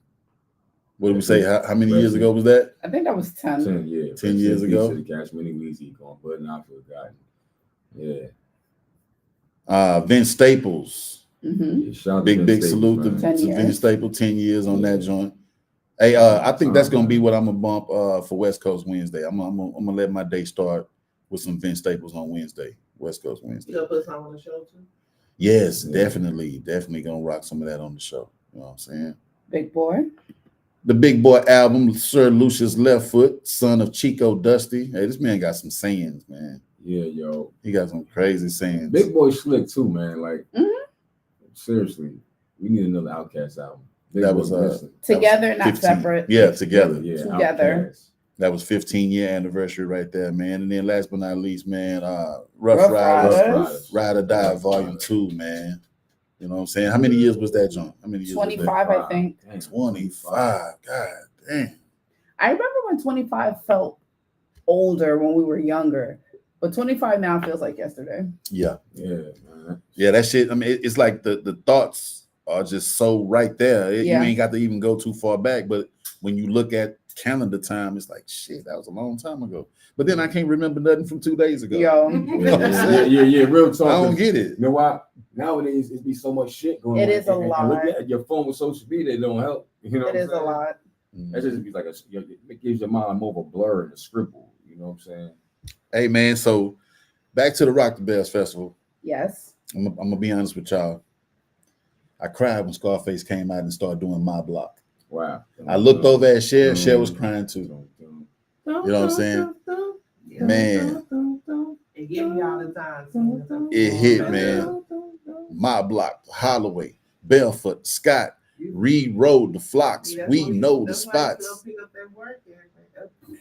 What did we say? How many years ago was that? I think that was 10. 10, yeah. 10 years ago. The Cash Money Weezy going, but not forgotten. Yeah. Vince Staples. Mm-hmm. Yeah, shout out to Big Vince salute Staples, to man. 10 Vince years. Staples. 10 years on that joint. Hey, I think that's gonna be what I'm gonna bump for West Coast Wednesday. I'm gonna let my day start with some Vince Staples on Wednesday. West Coast Wednesday. You gonna put something on the show too? Yes, Yeah. definitely gonna rock some of that on the show. You know what I'm saying? Big boy. The Big Boy album, Sir Lucius Left Foot, son of Chico Dusty. Hey, this man got some sayings, man. Yeah, yo. He got some crazy sayings. Big Boy slick too, man. Like, Mhm. seriously, we need another Outkast album. Big That Boy, was, listen. Together, not 15. separate. Yeah, together. Yeah, Together. Outkast. That was 15-year anniversary right there, man. And then last but not least, man, Rough Rough Riders, Riders. Ride or Die Volume 2, man. You know what I'm saying? How many years was that, John? How many years was that? 25, I think. Damn, 25. God damn. I remember when 25 felt older when we were younger, but 25 now feels like yesterday. Yeah. Yeah, man. Yeah, that shit. I mean, it's like the thoughts are just so right there. Yeah. You ain't got to even go too far back. But when you look at calendar time, it's like, shit, that was a long time ago. But then I can't remember nothing from 2 days ago. Yo, Yeah, real talk. I don't get it. You know why? Nowadays, it be so much shit going It on. is a And lot. looking at your phone with social media, it don't help. You know it what I'm is a saying? lot. That just be like it gives your mind more of a blur and a scribble. You know what I'm saying? Hey, man, so back to the Rock the Bells Festival. Yes. I'm gonna be honest with y'all. I cried when Scarface came out and started doing My Block. Wow. I looked over at Cher. Cher was crying too. You You know what I'm saying? Yeah. Man, And give me all the time. it hit, man. My Block, Holloway, Barefoot, Scott, Reed Road, the Flocks. We know the spots.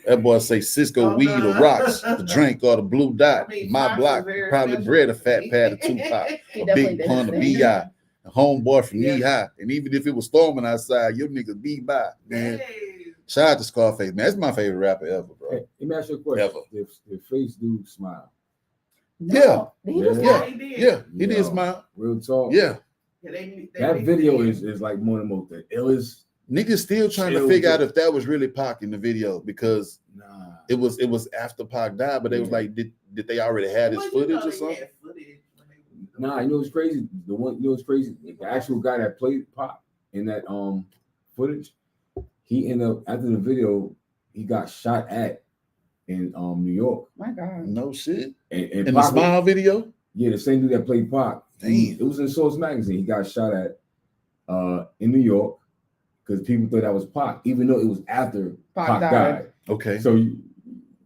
That boy say Cisco Oh, weed no. or rocks, the drink or the blue dot. I mean, My Fox block was very probably special. bred a fat pad of Tupac, He a definitely big did pun of his thing. B.I., a homeboy from Yeah. Knee High. And even if it was storming outside, your niggas be by, man. Hey. Shout out to Scarface, man. That's my favorite rapper ever, bro. Hey, let me ask you a question. Ever. If Face do smile, No, he was Yeah. not. He did. Yeah, he did Yo. smile. real talk. Yeah. Yeah, they That mixed video it. is like one of the most the illest. Niggas still trying to Chill, figure out bro. if that was really Pac in the video because Nah. it was after Pac died, but they was Yeah. like, did they already have his Well, you footage know or they something? had footage when they- Nah, you know what's crazy? What's crazy? The actual guy that played Pop in that footage, he ended up after the video, he got shot at in New York. My God. No shit. And In the Pac- Smile video? yeah, the same dude that played Pac. Damn. It was in Source magazine. He got shot at in New York because people thought that was Pac, even though it was after Pac Pac died. died. Okay. So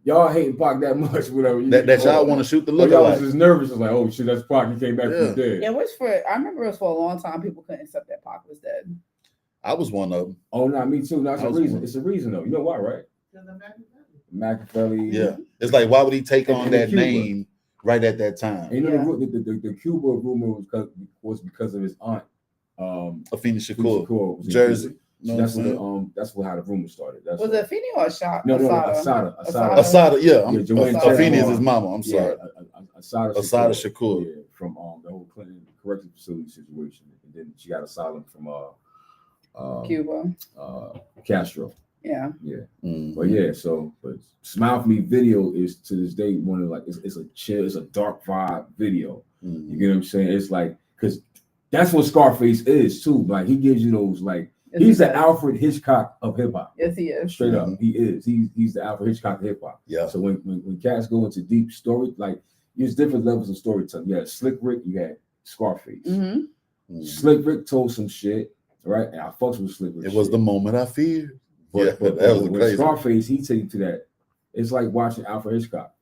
y'all hating Pac that much, whatever. That y'all want to shoot the But y'all was lookalike. just nervous. It's like, oh shit, that's Pac. He came back Yeah. from the dead. It was for, I remember it was for a long time. People couldn't accept that Pac was dead. I was one of them. Oh, no, me too. No, it's I a was reason. one. It's a reason though. You know why, right? Because of Machiavelli. Machiavelli. Yeah. It's like, why would he take on And that Cuba. name right at that time? And you know Yeah. the Cuba rumor was because of his aunt, Afeni Shakur. Shakur was in Jersey. Cuba. No, So that's what when that's how the rumor started. That's Was why. it Fini or Shot? No, Asada? Asada. Asada, yeah. Yeah, Joanne Afeni is Chazman. his mama. I'm sorry. Asada Asada Shakur. Yeah, from the whole Clinton correctional facility situation, and then she got asylum from Cuba. Castro. Yeah. Yeah, Mm. but yeah. So, but Smile for Me video is to this day one of like it's a chill, it's a dark vibe video. You Mm. get what I'm saying? It's like because that's what Scarface is too. Like he gives you those like Yes, he's he the does. Alfred Hitchcock of hip hop. Yes, he is. Straight up, Mhm. he is. He's the Alfred Hitchcock of hip hop. Yeah. So when cats go into deep story, like there's different levels of storytelling. You had Slick Rick, you had Scarface. Mhm. Mm. Slick Rick told some shit, right? And I fucks with Slick Rick. It was shit. the moment I feared. But, Yeah, but that was with crazy. Scarface, he take you to that. It's like watching Alfred Hitchcock.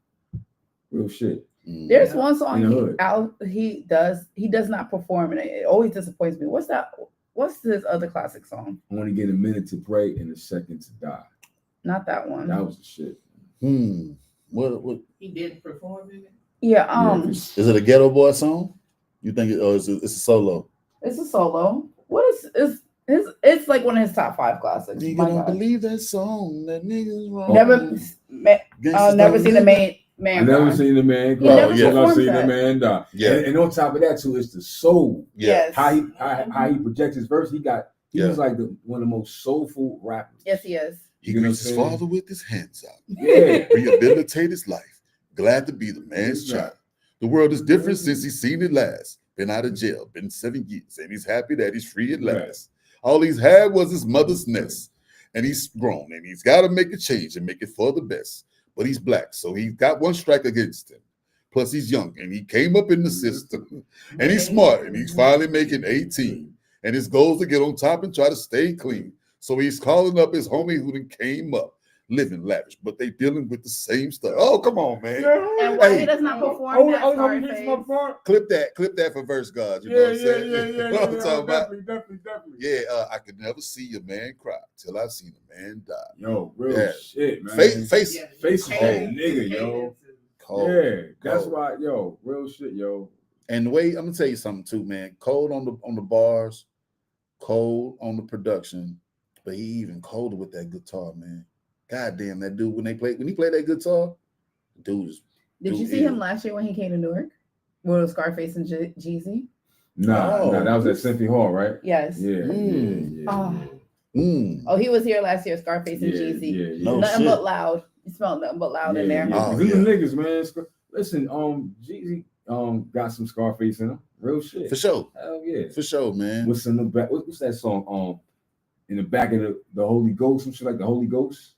Real shit. Mm. There's Yeah. one In song the he, hood. he does not perform, and it always disappoints me. What's that? What's his other classic song? I want to get a minute to pray and a second to die. Not that one. That was the shit. What He didn't perform in it. Yeah. Yeah, 'cause is it a Ghetto Boy song? You think it's a solo? It's a solo. What is It's like one of his top 5 classics. Nigga My don't God. believe that song. That nigga's wrong. Never, never seen the man. I never seen the man He cry. never Till I performed seen the that. man die. Yeah. And on top of that too, it's the soul. Yes. How he projects his verse. He Yeah. was like one of the most soulful rappers. Yes, he is. He You know greets what his I'm saying? father with his hands out. Yeah. Rehabilitate his life. Glad to be the man's Exactly. child. The world is different since he's seen it last. Been out of jail, been 7 years, and he's happy that he's free at Right. last. All he's had was his mother's nest, and he's grown, and he's got to make a change and make it for the best. But he's black, so he's got one strike against him. Plus, he's young, and he came up in the system, and he's smart, and he's finally making 18. And his goal is to get on top and try to stay clean. So he's calling up his homie who then came up, living lavish, but they dealing with the same stuff. Oh, come on, man. And why Hey. he does not perform that Scarface? Clip that for verse, God. You know what I'm saying? You know what I'm talking about? Definitely. Yeah, I could never see a man cry till I seen a man die. Yo, real Yeah. shit, man. Face Yeah, Face is cold. a nigga, yo. cold. Yeah, that's Cold. why, yo, real shit, yo. And the way I'm gonna tell you something too, man. Cold on the bars, cold on the production, but he even colder with that guitar, man. God damn, that dude when he played that guitar, dude is. Did you dude see is- him last year when he came to Newark? With Scarface and Jeezy? Nah, No. that was at Symphony Hall, right? Yes. Yeah, Mm. Oh. Oh, he was here last year, Scarface and Jeezy. yeah. No Nothing shit. but loud. You smell nothing but loud in there. Yeah. Oh, These yeah. niggas, man. Listen, Jeezy, got some Scarface in him. Real shit. For sure, Hell yeah. for sure, man. What's in the back? What's that song? In the back of the Holy Ghost, some shit like the Holy Ghost.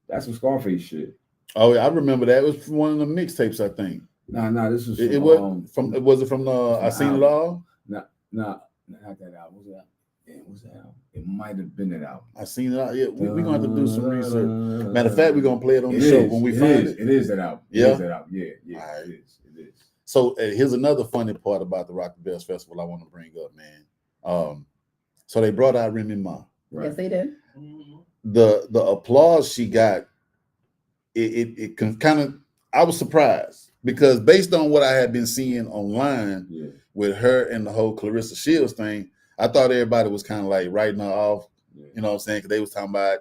That's some Scarface shit. Oh, yeah, I remember that. It was from one of the mixtapes, I think. Nah, this was It from, was from I Seen It All. Nah, not that album. What's that? Damn, what's that album? It might have been that album. I Seen It All. Yeah, we're gonna have to do some research. Matter of fact, we're gonna play it on the show when we find it. It is that album. Yeah? It is that album. Yeah, Alright. it is. So here's another funny part about the Rock the Bells Festival I want to bring up, man. So they brought out Remy Ma. Right. Yes, they did. The applause she got, it kind of, I was surprised because based on what I had been seeing online Yeah. with her and the whole Clarissa Shields thing, I thought everybody was kind of like writing her off. Yeah. You know what I'm saying? Because they was talking about,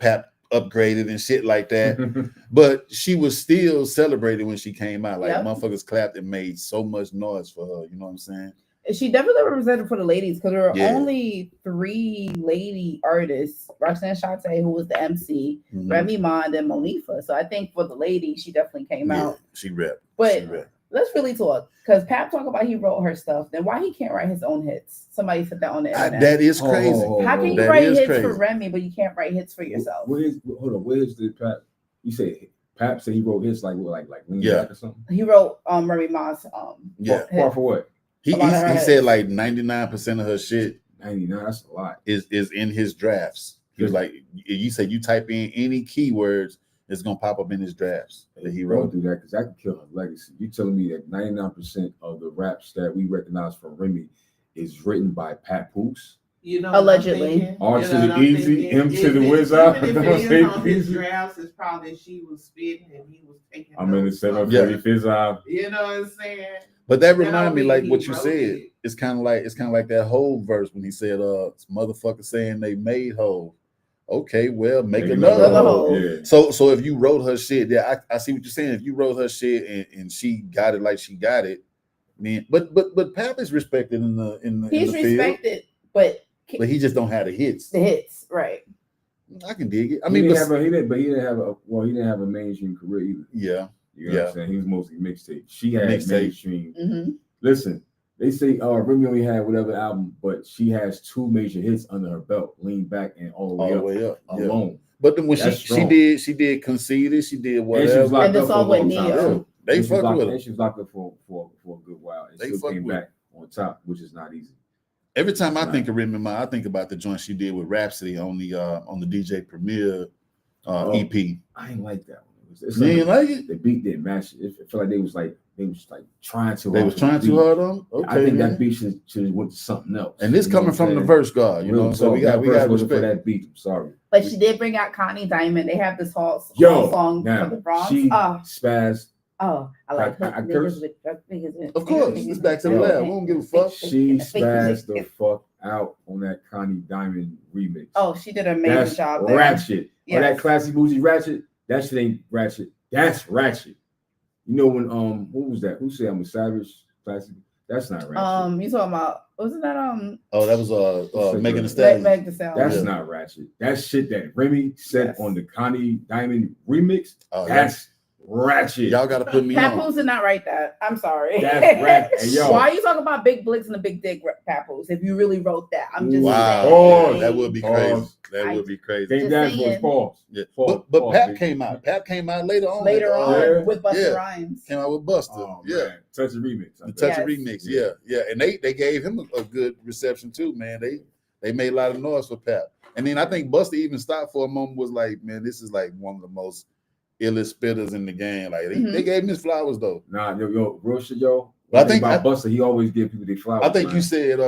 Pap upgraded and shit like that. But she was still celebrated when she came out. Like Yep. motherfuckers clapped and made so much noise for her. You know what I'm saying? She definitely represented for the ladies because there were Yeah. only 3 lady artists: Roxanne Shante, who was the MC, Mhm. Remy Ma, and then Monifa. So I think for the ladies, she definitely came Yeah, out. she repped. But She repped. let's really talk because Pap talk about he wrote her stuff. Then why he can't write his own hits? Somebody said that on the internet. That is crazy. How can you That write is hits crazy. for Remy, but you can't write hits for yourself? Hold on. Where's the Pap? You say Pap said he wrote hits like Lean Yeah. Back or something? He wrote Remy Ma's Yeah. Par for what? He A lot of her said hits. like 99% of her shit 99. That's a lot. is in his drafts. He was like, you said you type in any keywords, it's gonna pop up in his drafts that he Don't wrote. do that because that could kill her legacy. You telling me that 99% of the raps that we recognize from Remy is written by Pat Poose? You know, Allegedly. R to the easy, M to the whiz Even out. if Don't it say is on his easy. drafts, it's probably she was spitting and he was taking. I'm in the notes. 740 fizz out. You know what I'm saying? But that That remind don't me mean like he what you wrote said. it. It's kind of like that whole verse when he said, motherfucker saying they made whole. Okay, well, make another another hole. hole. Yeah. So if you wrote her shit, yeah, I see what you're saying. If you wrote her shit and she got it like she got it, man. But Pap is respected in the He's field, respected, but but he just don't have the hits. the hits, right? I can dig it. I He mean, didn't have a mainstream career either. yeah, You know what I'm saying? He was mostly mixtape. She had Mixtape. mainstream. Mm-hmm. Listen, they say Remy only had whatever album, but she has 2 major hits under her belt, Lean Back and All all the the Way way Up up. Yeah. alone. But then when That's she strong. did Conceited, she did And she was whatever. locked And the up for a song with long time. Neo. too. They And she was fuck locked- with her. And she was locked up for a good while. And They still fuck came with back on top, which is not easy. Every time I Right. think of Remy Ma, I think about the joint she did with Rhapsody on the DJ Premier Oh. EP. I ain't like that one. It's You ain't like it? the beat didn't match it. It felt like they was trying too They hard. was for trying the too beat. hard on. Okay, I think man. that beat should have went to something else. And this You know coming what from I'm the saying? verse God, you Real know. So talk. we got That verse wasn't for respect. that beat. I'm sorry. But she did bring out Connie Diamond. They have this whole Yo, song now for the Bronx. she Ah, spazzed Oh, I like I hood curse? niggas with drug fingers. Of course, it's back to the lab. We don't give a fuck. She spazzed the fuck out on that Connie Diamond remix. Oh, she did an amazing That's job there. ratchet. Or that Yes. classy bougie ratchet. That shit ain't ratchet. That's ratchet. You know when what was that? Who said I'm a savage? Classy. That's not ratchet. You talking about wasn't that Oh, that was Megan Thee Meg Stallion. Meg Thee Stallion? That's Yeah. not ratchet. That shit that Remy said Yes. on the Connie Diamond remix. Oh, That's ratchet. Y'all got to put me Papoose on. did not write that. I'm sorry. That's ratchet. Hey, yo. Why are you talking about big blicks and a big dick, Papoose? If you really wrote that, I'm just Wow, saying. Oh, that would be Pause. crazy. That would be crazy. They Just dance was saying. false. Yeah. False, But false, Pap bitch. came out. Pap came out later on. Later on Yeah. with Busta Yeah. Rhymes. Came out with Busta. Oh, Yeah. man. Touch the remix. I The bet. Touch It Yes. remix, yeah. And they gave him a good reception too, man. They made a lot of noise for Pap. And then I think Busta even stopped for a moment, was like, man, this is like one of the most illest spitters in the game. Like they gave him his flowers though. Nah, yo, real shit, yo. But I One thing think- about Busta, he always give people their flowers. I think man. you said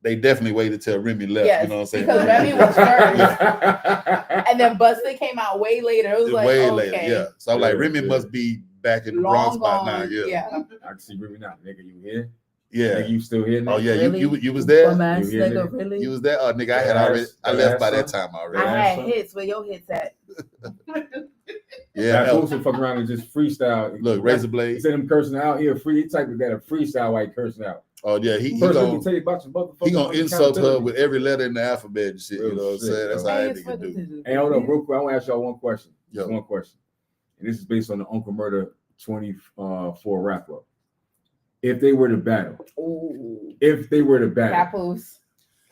they definitely waited till Remy left. Yes, You know what I'm saying? because Remy was first. And then Busta came out way later. It was like, way okay, later, yeah. So I'm like, Yeah, Remy yeah. must be back in the long Bronx by gone. now. Yeah. I can see Remy now. Nigga, you here? Yeah. Nigga, you still here? Nigga? Oh yeah, Really? you was there? Bum ass You hear nigga, me? really? You was there? Oh nigga, I had Yeah, already I yeah, left by that son. time already. I Yeah, had son. hits. Where your hits at? Yeah. That no, also fuck around and just freestyle. Look, Razor Blade. Instead of him cursing out here, free. He type of that a freestyle while he cursing out. Oh yeah, he First, let me gonna tell you about your motherfucker. he gonna insult her with every letter in the alphabet and shit. You know what I'm Real shit, saying? That's bro. how Hey, that it's for nigga do. the- Hey, hold up, real quick. I want to ask y'all one question. Just Yo. one question. And this is based on the Uncle Murder 24 wrap up. If they were to battle, Ooh, Papoose.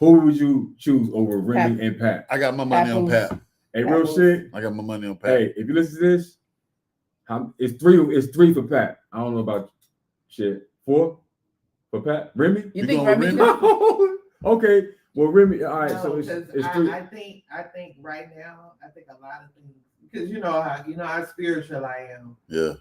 who would you choose over Remy and Pat? I got my money on Papoose. Pat. Hey, real Papoose. shit. I got my money on Pat. Hey, if you listen to this, it's three for Pat. I don't know about shit. 4 for Pat. Remy? You You think going with Remy? Remy? could- Okay. Well, Remy. All right. No, So 'cause it's 3. I think right now, I think a lot of things, because you know how spiritual I am. Yeah.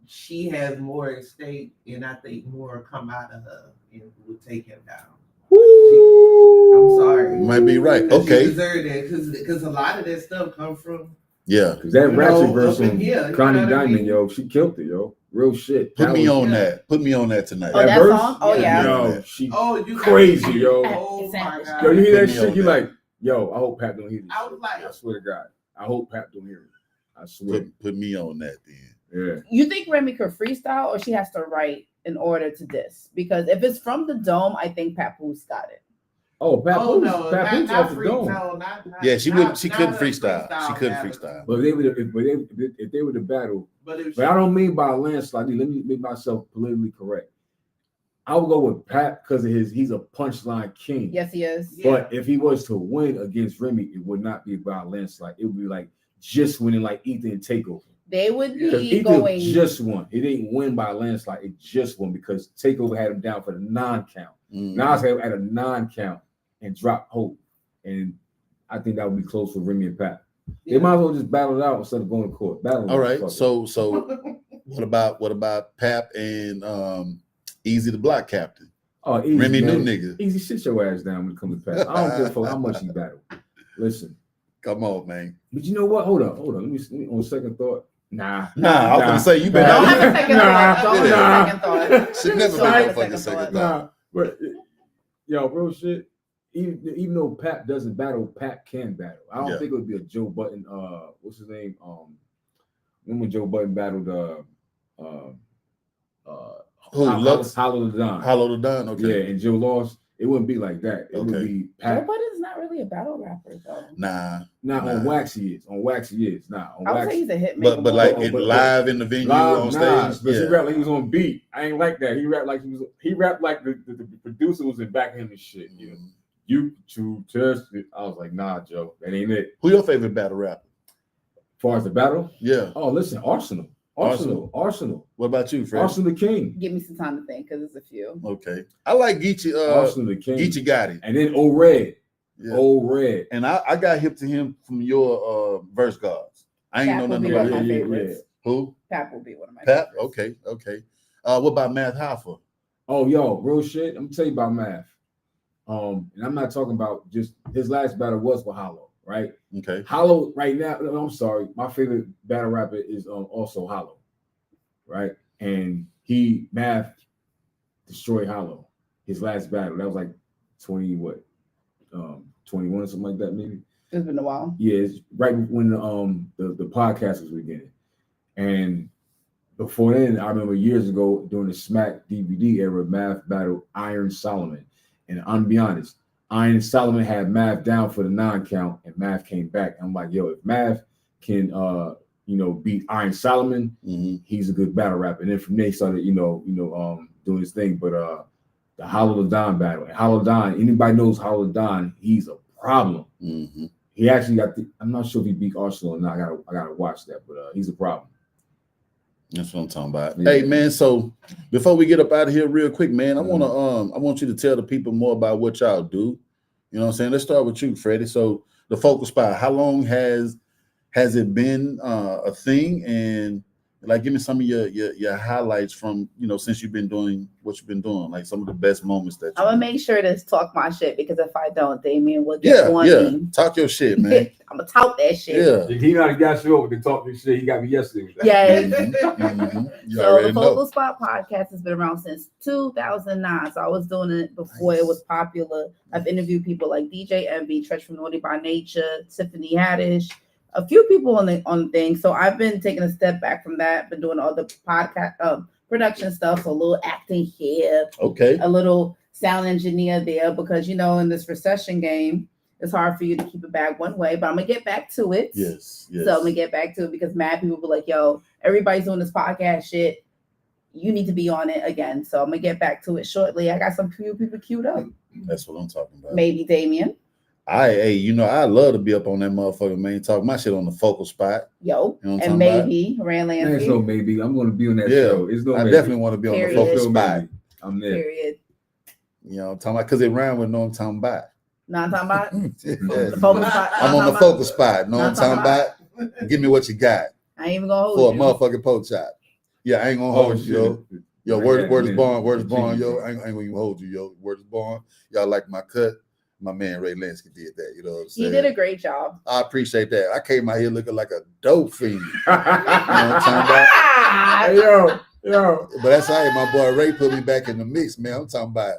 She has more at stake, and I think more come out of her and will take him down. I'm sorry. You might be right. 'Cause she Okay. deserved it, because a lot of that stuff comes from. Yeah. Because that You ratchet know, version, up in here, you Connie know what I Diamond, mean? yo, she killed it, yo. Real shit. Put That me was- on that. Put me on that tonight. Oh, that verse? song? Oh, yeah. Yo, she. Oh, you got Crazy, me. yo. Oh my It's god. Yo, you hear Put that me shit? on You that. like, yo, I hope Pat don't hear this. I was shit. like- I swear to God. I hope Pat don't hear it. I swear. Put me on that then. Yeah. You think Remy could freestyle, or she has to write in order to diss? Because if it's from the dome, I think Papoose got it. Oh, Pat Oh Boots. no, Pat Boots not off the free. dome. No, not. Yeah, she not- wouldn't. She not couldn't a freestyle. She couldn't battle. freestyle. But if they were to battle, But if but I don't mean by a landslide. Let me make myself politically correct. I would go with Pat because of he's a punchline king. Yes, he is. Yeah. But if he was to win against Remy, it would not be about a landslide. It would be like just winning like Ethan and Takeover. They would Because be Ethan going. just won. He didn't win by a landslide. It just won because Takeover had him down for the non-count. Mm. Nas had him at a non-count and dropped Hope. And I think that would be close for Remy and Pat. They might as well just battle it out instead of going to court. Battle it All out, right. fuck it. So what about Pap and Easy the Block Captain? Oh, easy, Remy man. new nigga. Easy, sit your ass down when it comes to Pat. I don't give a fuck how much he battle. Listen, Come on, man. but you know what? Hold on. Let me on second thought. Nah, Nah, I was gonna say you better. Don't have a second Nah, thought. Don't nah. have a second thought. Should never Don't be have no a fucking second second thought. thought. But yo, real shit. Even though Pat doesn't battle, Pat can battle. I don't Yeah. think it would be a Joe Button. What's his name? When Joe Button battled Who, Lux? Hollow the Don. Hollow the Don. Okay. Yeah, and Joe lost. It wouldn't be like that. It would Okay. be Joe Pat. Budden's not really a battle rapper, though. Nah. Not on Nah. Wax he is. On Wax he is. Nah, on I would Wax. say he's a hitmaker. But more. like Oh, it but- live in the venue Live, on nah, stage. but he Yeah. rapped like he was on beat. I ain't like that. He rapped like he rapped like the producer was in back of him and shit. You know, you to test it. I was like, nah, Joe, that ain't it. Who your favorite battle rapper? As far as the battle, Yeah. oh, listen, Arsenal. What about you, Fred? Arsenal the king. Give me some time to think, because it's a few. Okay. I like Geechee. Arsenal the king. Geechee Gotti. And then O Red. Yeah. O Red. And I got hip to him from your verse guards. I ain't Pat know will nothing be about one of my him. favorites. Who? Pat will be one of my Pat? favorites. Okay. What about Math Hoffa? Oh, yo, real shit. I'm gonna tell you about Math. And I'm not talking about just his last battle was with Hollow, right? Okay. Hollow right now. No, I'm sorry. My favorite battle rapper is also Hollow, right? and Math destroyed Hollow. His last battle, that was like 21 or something like that, maybe. It's been a while. Yeah, it's right when the podcast was beginning. And before then, I remember years ago during the Smack DVD era, Math battled Iron Solomon. And I'm gonna be honest, Iron Solomon had Math down for the 9 count, and Math came back. I'm like, yo, if Math can beat Iron Solomon, he's a good battle rapper. And then from there he started, doing his thing. But the Hollow Don battle, and Hollow Don, anybody knows Hollow Don, he's a problem. He actually got I'm not sure if he beat Arsenal or not. I gotta watch that, but he's a problem. That's what I'm talking about. Yeah. Hey man, so before we get up out of here real quick, man, I want you to tell the people more about what y'all do. You know what I'm saying? Let's start with you, Freddie. So the Focal Spot, how long has it been a thing? And like, give me some of your highlights from, since you've been doing what you've been doing, like some of the best moments that I'm gonna make sure to talk my shit, because if I don't, Damien will get on me. Talk your shit, man. I'm gonna talk that shit. Yeah. He not got you over to talk this shit. He got me yesterday. Yeah. You So already the know. Focal Spot podcast has been around since 2009. So I was doing it before it was popular. I've interviewed people like DJ Envy, Treach from Naughty by Nature, Tiffany Haddish, a few people on the thing. So I've been taking a step back from that, been doing all the podcast production stuff, so a little acting here, Okay. a little sound engineer there, because in this recession game, it's hard for you to keep it back one way. But I'm gonna get back to it. Yes. So I'm gonna get back to it, because mad people be like, yo, everybody's doing this podcast shit. You need to be on it again. So I'm gonna get back to it shortly. I got some few people queued up. That's what I'm talking about. Maybe Damien. I love to be up on that motherfucker, man. Talk my shit on the Focal Spot. Yo. You know what I'm And talking about? maybe Rand There's no Lansky. maybe. I'm going to be on that Yeah. show. It's no I maybe. definitely want to be on Period. the Focal There's no Spot. maybe. I'm there. Period. You know what I'm talking about? Because it rhymed with know I'm talking about. Know what I'm talking about? Yeah. The Focal Spot. I'm on the Focal Spot. Know what I'm Know talking about? Give me what you got I ain't even gonna for a hold you. motherfucking poke chop. Yeah, I ain't gonna hold you, yo. Yo, word is born, yo. I ain't gonna even hold you, yo. Word is born. Y'all like my cut? My man Ray Lansky did that. You know what I'm saying? He did a great job. I appreciate that. I came out here looking like a dope fiend. You know what I'm talking about? Hey, yo. But that's all right. My boy Ray put me back in the mix, man. I'm talking about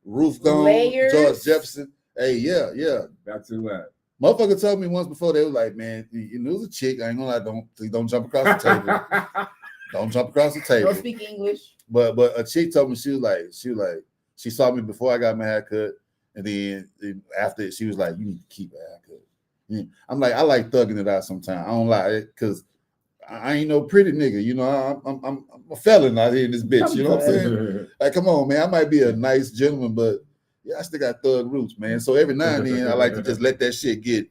Roof Gone, Layers. George Jefferson. Hey, yeah. Back to that. Motherfucker told me once before, they was like, man, you know, it was a chick. I ain't gonna lie, please don't jump across the table. Don't jump across the table. Don't speak English. But a chick told me, she saw me before I got my haircut, and then after she was like, you need to keep a haircut. I'm like, I like thugging it out sometimes. I don't like it because I ain't no pretty nigga. You know, I'm a felon out here in this bitch. You know what I'm saying? Like, come on, man. I might be a nice gentleman, but yeah, I still got thug roots, man. So every now and then I like to just let that shit get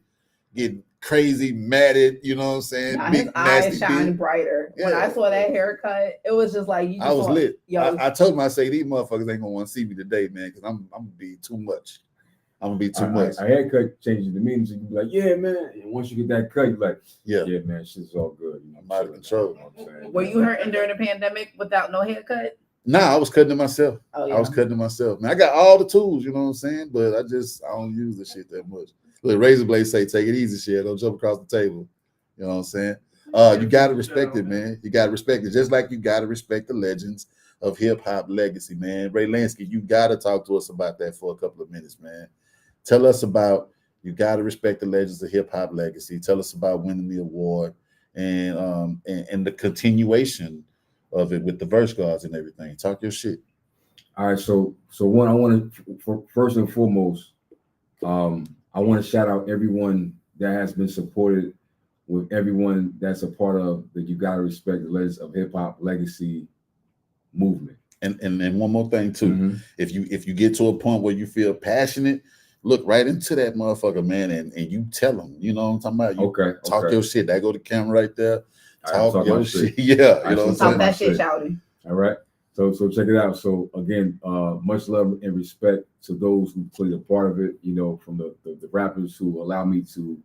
crazy, matted, you know what I'm saying? Nah, Big, his eyes nasty shine bitch. brighter. When Yeah. I saw that haircut, it was just like I was lit. Yo, I told him, I say, these motherfuckers ain't gonna want to see me today, man, because I'm gonna be too much. I'm gonna be too much. A haircut changes the meaning. So you be like, yeah, man. And once you get that cut, you're like, Yeah. yeah, man, shit's all good. You know, I'm out of control. You know what I'm saying? were you hurting during the pandemic without no haircut? Nah, I was cutting it myself. Oh yeah. I was cutting it myself. Man, I got all the tools, you know what I'm saying? But I don't use the shit that much. Look, Razor Blade say, take it easy, shit. Don't jump across the table. You know what I'm saying? You gotta respect it, man. You gotta respect it. Just like you gotta respect the legends of hip-hop legacy, man. Ray Lansky, you gotta talk to us about that for a couple of minutes, man. Tell us about, you gotta respect the legends of hip-hop legacy. Tell us about winning the award and the continuation of it with the verse guards and everything. Talk your shit. All right, so one, I want to first and foremost, I want to shout out everyone that has been supported, with everyone that's a part of the You Gotta Respect the Legends of Hip Hop Legacy movement. And one more thing too. Mhm. If you get to a point where you feel passionate, look right into that motherfucker, man, and you tell them. You know what I'm talking about? You Okay. talk your shit. That go the camera right there. All right, Talk your my shit. Yeah, you know what I'm Talk saying? that shit, Shit. shouty. All right. So check it out. So again, much love and respect to those who played a part of it, you know, from the rappers who allow me to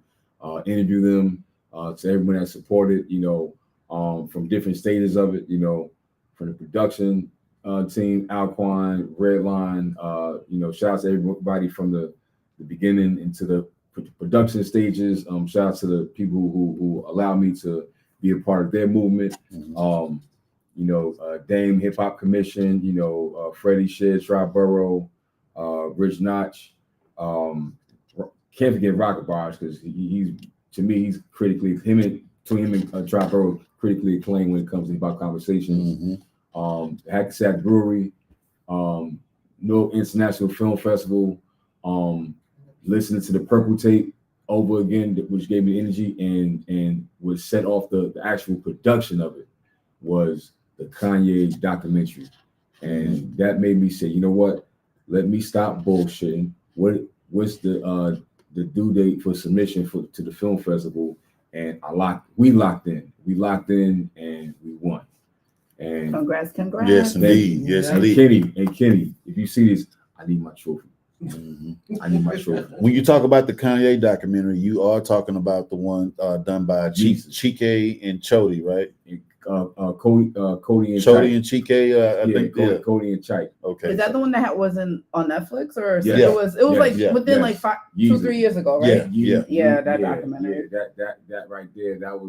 interview them, to everyone that supported, you know, from different stages of it, you know, from the production team, Alquan, Redline, you know, shout out to everybody from the beginning into the production stages. Shout out to the people who allow me to be a part of their movement. Mhm. Dame Hip Hop Commission, Freddie Shedd, Triborough, Rich Notch, can't forget Rocket Bars because he's critically him and Triborough critically acclaimed when it comes to hip hop conversations. Hackensack Brewery, No International Film Festival, listening to the Purple Tape over again, which gave me energy, and what set off the actual production of it was the Kanye documentary. And that made me say, you know what? Let me stop bullshitting. What's the due date for submission to the film festival? And we locked in, and we won. And Congrats. Yes, indeed. Yes, and indeed. Kenny, if you see this, I need my trophy. I need my trophy. When you talk about the Kanye documentary, you are talking about the one done by Chike and Chody, right? Cody and Chody and Chike, I think. Cody and Chike. Okay. Is that the one that wasn't on Netflix, or Yeah. it was within like 2-3 years ago, right? Yeah. That documentary. That right there. That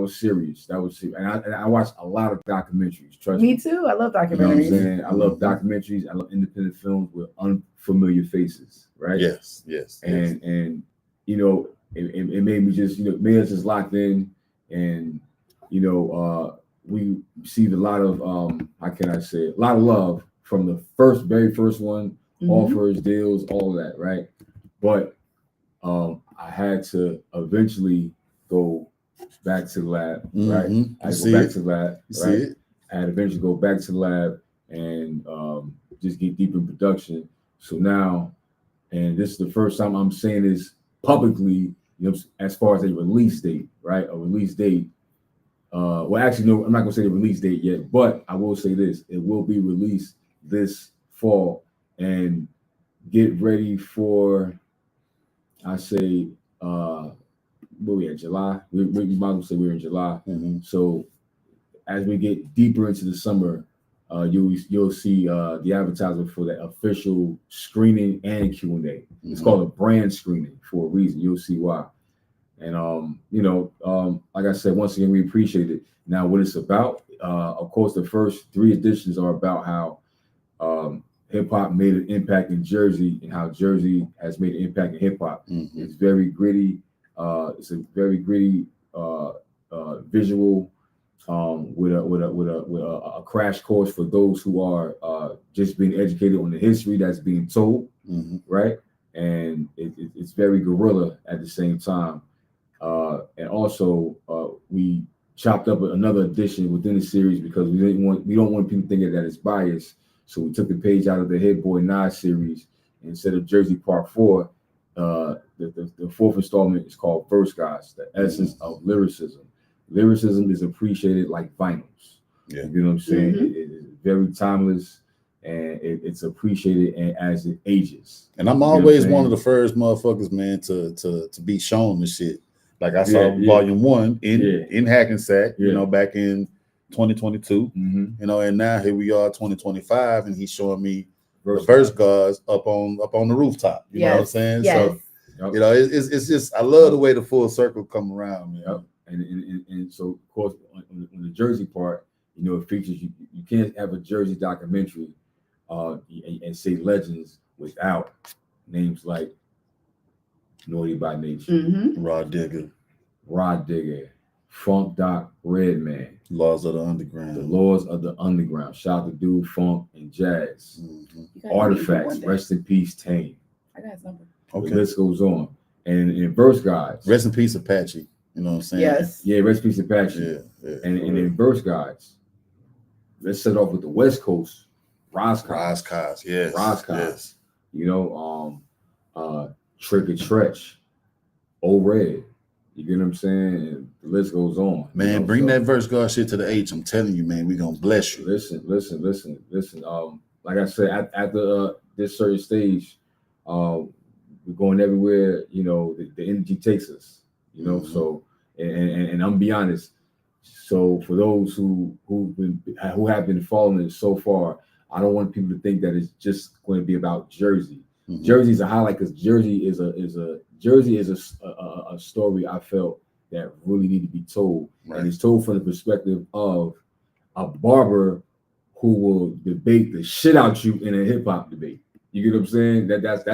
was serious. That was serious. And I watched a lot of documentaries. Trust me. Me too. I love You know what I'm documentaries. saying? I love documentaries. I love independent films with unfamiliar faces, right? Yes. And it made me just made us just locked in, and we received a lot of how can I say it? A lot of love from the very first one, offers, deals, all that, right? But I had to eventually go back to the lab, right? I had to go back to the lab, right? I had to eventually go back to the lab and just get deep in production. So now, and this is the first time I'm saying this publicly, as far as a release date, right? A release date. Well, actually, no, I'm not gonna say the release date yet, but I will say this: it will be released this fall, and get ready for, I say, where we at, July? We might as well say we're in July. So as we get deeper into the summer, you'll see the advertisement for the official screening and Q&A. It's called a brand screening for a reason. You'll see why. And like I said, once again, we appreciate it. Now, what it's about, of course, the first 3 editions are about how hip hop made an impact in Jersey and how Jersey has made an impact in hip hop. It's very gritty. It's a very gritty visual with a crash course for those who are just being educated on the history that's being told, right? And it's very guerrilla at the same time. And also, we chopped up another edition within the series because we don't want people thinking that it's biased. So we took the page out of the Hit Boy Nas series. Instead of Jersey Part 4, the 4th installment is called Verse Guys, the essence of lyricism. Lyricism is appreciated like vinyls. You know what I'm saying? It is very timeless, and it's appreciated as it ages. And I'm always one of the first motherfuckers, man, to be shown this shit. Like I saw Volume 1 in Hackensack, back in 2022, and now here we are, 2025, and he's showing me the Verse Guys up on the rooftop. You know what I'm saying? Yes. So it's just, I love the way the full circle come around, man. And so of course on the Jersey part, it features you can't have a Jersey documentary and say legends without names like Naughty by Nature, Rod Digger, Funk Doc, Redman, Laws of the Underground. The Laws of the Underground. Shout out to Dude, Funk, and Jazz. Artifacts, rest in peace, Tame. I got his number. Okay. The list goes on. And in Verse Guides. Rest in peace, Apache. You know what I'm saying? Yes. Yeah, rest in peace, Apache. Yeah. And in Verse Guides, let's set off with the West Coast. Roscos, yes. Roscos. Yes. Trick or Tretch, O-Red. You get what I'm saying? And the list goes on. Man, bring that Verse God shit to the H. I'm telling you, man, we gonna bless you. Listen. Like I said, at this certain stage, we're going everywhere. The energy takes us. So and I'm be honest. So for those who have been following it so far, I don't want people to think that it's just going to be about Jersey. Jersey's a highlight because Jersey is a story I felt that really need to be told, Right. and it's told from the perspective of a barber who will debate the shit out you in a hip hop debate. You get what I'm saying? That's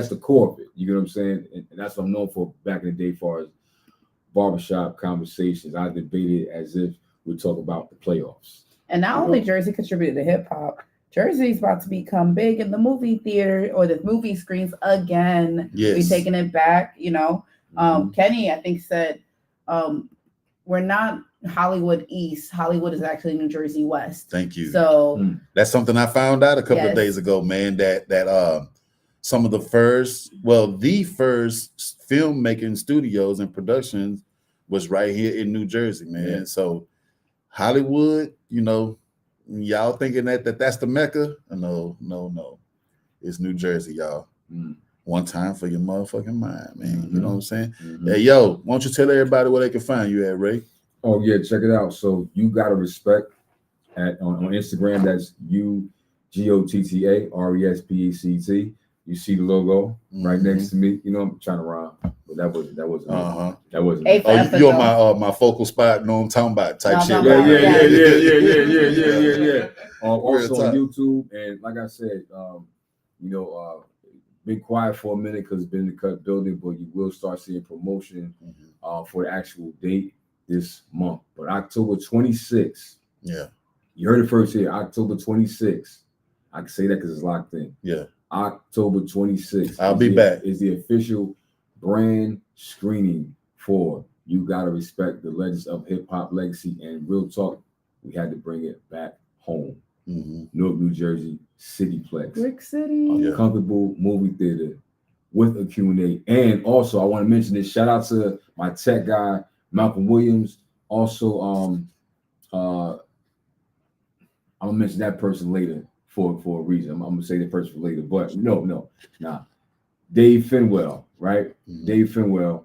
the core of it. You get what I'm saying? And that's what I'm known for back in the day, as far as barbershop conversations. I debated as if we talk about the playoffs. And not only Jersey contributed to hip hop, Jersey's about to become big in the movie theater or the movie screens again. Yes. We're taking it back, you know. Mhm. Kenny, I think, said we're not Hollywood East. Hollywood is actually New Jersey West. Thank you. So That's something I found out a couple of Yes. days ago, man. That some of the first filmmaking studios and productions was right here in New Jersey, man. Yeah. So Hollywood, you know, y'all thinking that's the Mecca? No. It's New Jersey, y'all. Mm. One time for your motherfucking mind, man. You know what I'm saying? Mhm. Hey, yo, why don't you tell everybody where they can find you at, Ray? Oh yeah, check it out. So You Gotta Respect on Instagram. That's UGOTTARESPECT. You see the logo right next to me. You know I'm trying to rhyme, but that wasn't that wasn't Hey, Oh, That's you're a my focal spot. Know what I'm talking about type No, shit. no, right? Yeah. Also Real on talk. YouTube, and like I said, been quiet for a minute because it's been in the cut building, but you will start seeing promotion for the actual date this month. But October 26th, Yeah. you heard it first here. October 26th. I can say that because it's locked in. Yeah. October 26th. I'll be back. Is the official brand screening for You Gotta Respect the Legends of Hip Hop Legacy. And real talk, we had to bring it back home. Newark, New Jersey, Cityplex. Brick City. A comfortable movie theater with a Q&A. And also, I want to mention this. Shout out to my tech guy, Malcolm Williams. Also, I'm gonna mention that person later for a reason. I'm gonna say the person for later, but no. Dave Finwell, right? Dave Finwell.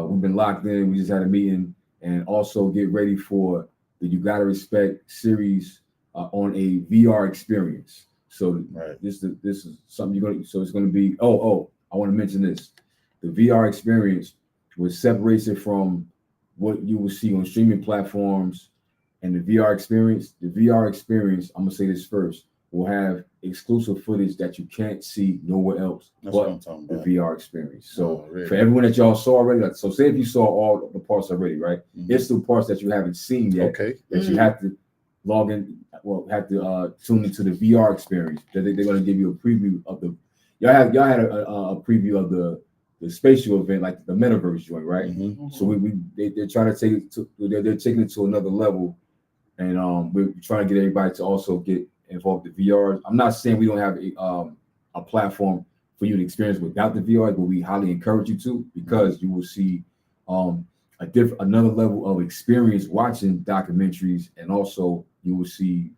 We've been locked in. We just had a meeting, and also get ready for the You Gotta Respect series on a VR experience. So this is something you're gonna. So it's gonna be. I want to mention this. The VR experience, which separates it from what you will see on streaming platforms, and the VR experience. The VR experience, I'm gonna say this first, will have exclusive footage that you can't see nowhere else That's what I'm but talking the about. VR experience. So really? for everyone that y'all saw already, so say if you saw all the parts already, right? It's the parts that you haven't seen yet. Okay. That you have to log in. Well, have to tune into the VR experience. They're going to give you a preview of the. Y'all had a preview of the spatial event, like the metaverse joint, right? So they're trying to take it to. They're taking it to another level, and we're trying to get everybody to also get involved with the VR. I'm not saying we don't have a platform for you to experience without the VR, but we highly encourage you to, because you will see another level of experience watching documentaries, and also you will see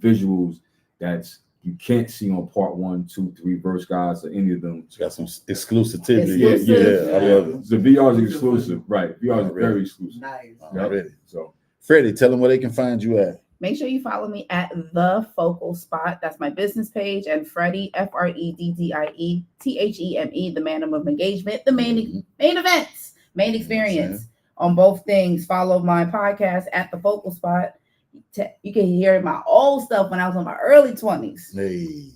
visuals that you can't see on part 1, 2, 3, Verse Guys, or any of them. It's got some exclusivity. Exclusive. Yeah, I love it. The VR is exclusive, right? VR is very exclusive. Nice. Already. So Freddie, tell them where they can find you at. Make sure you follow me at The Focal Spot. That's my business page. And Freddie, FREDDIE, THEME, the man of engagement, the main events, main experience on both things. Follow my podcast at The Focal Spot. You can hear my old stuff when I was in my early 20s. Hey.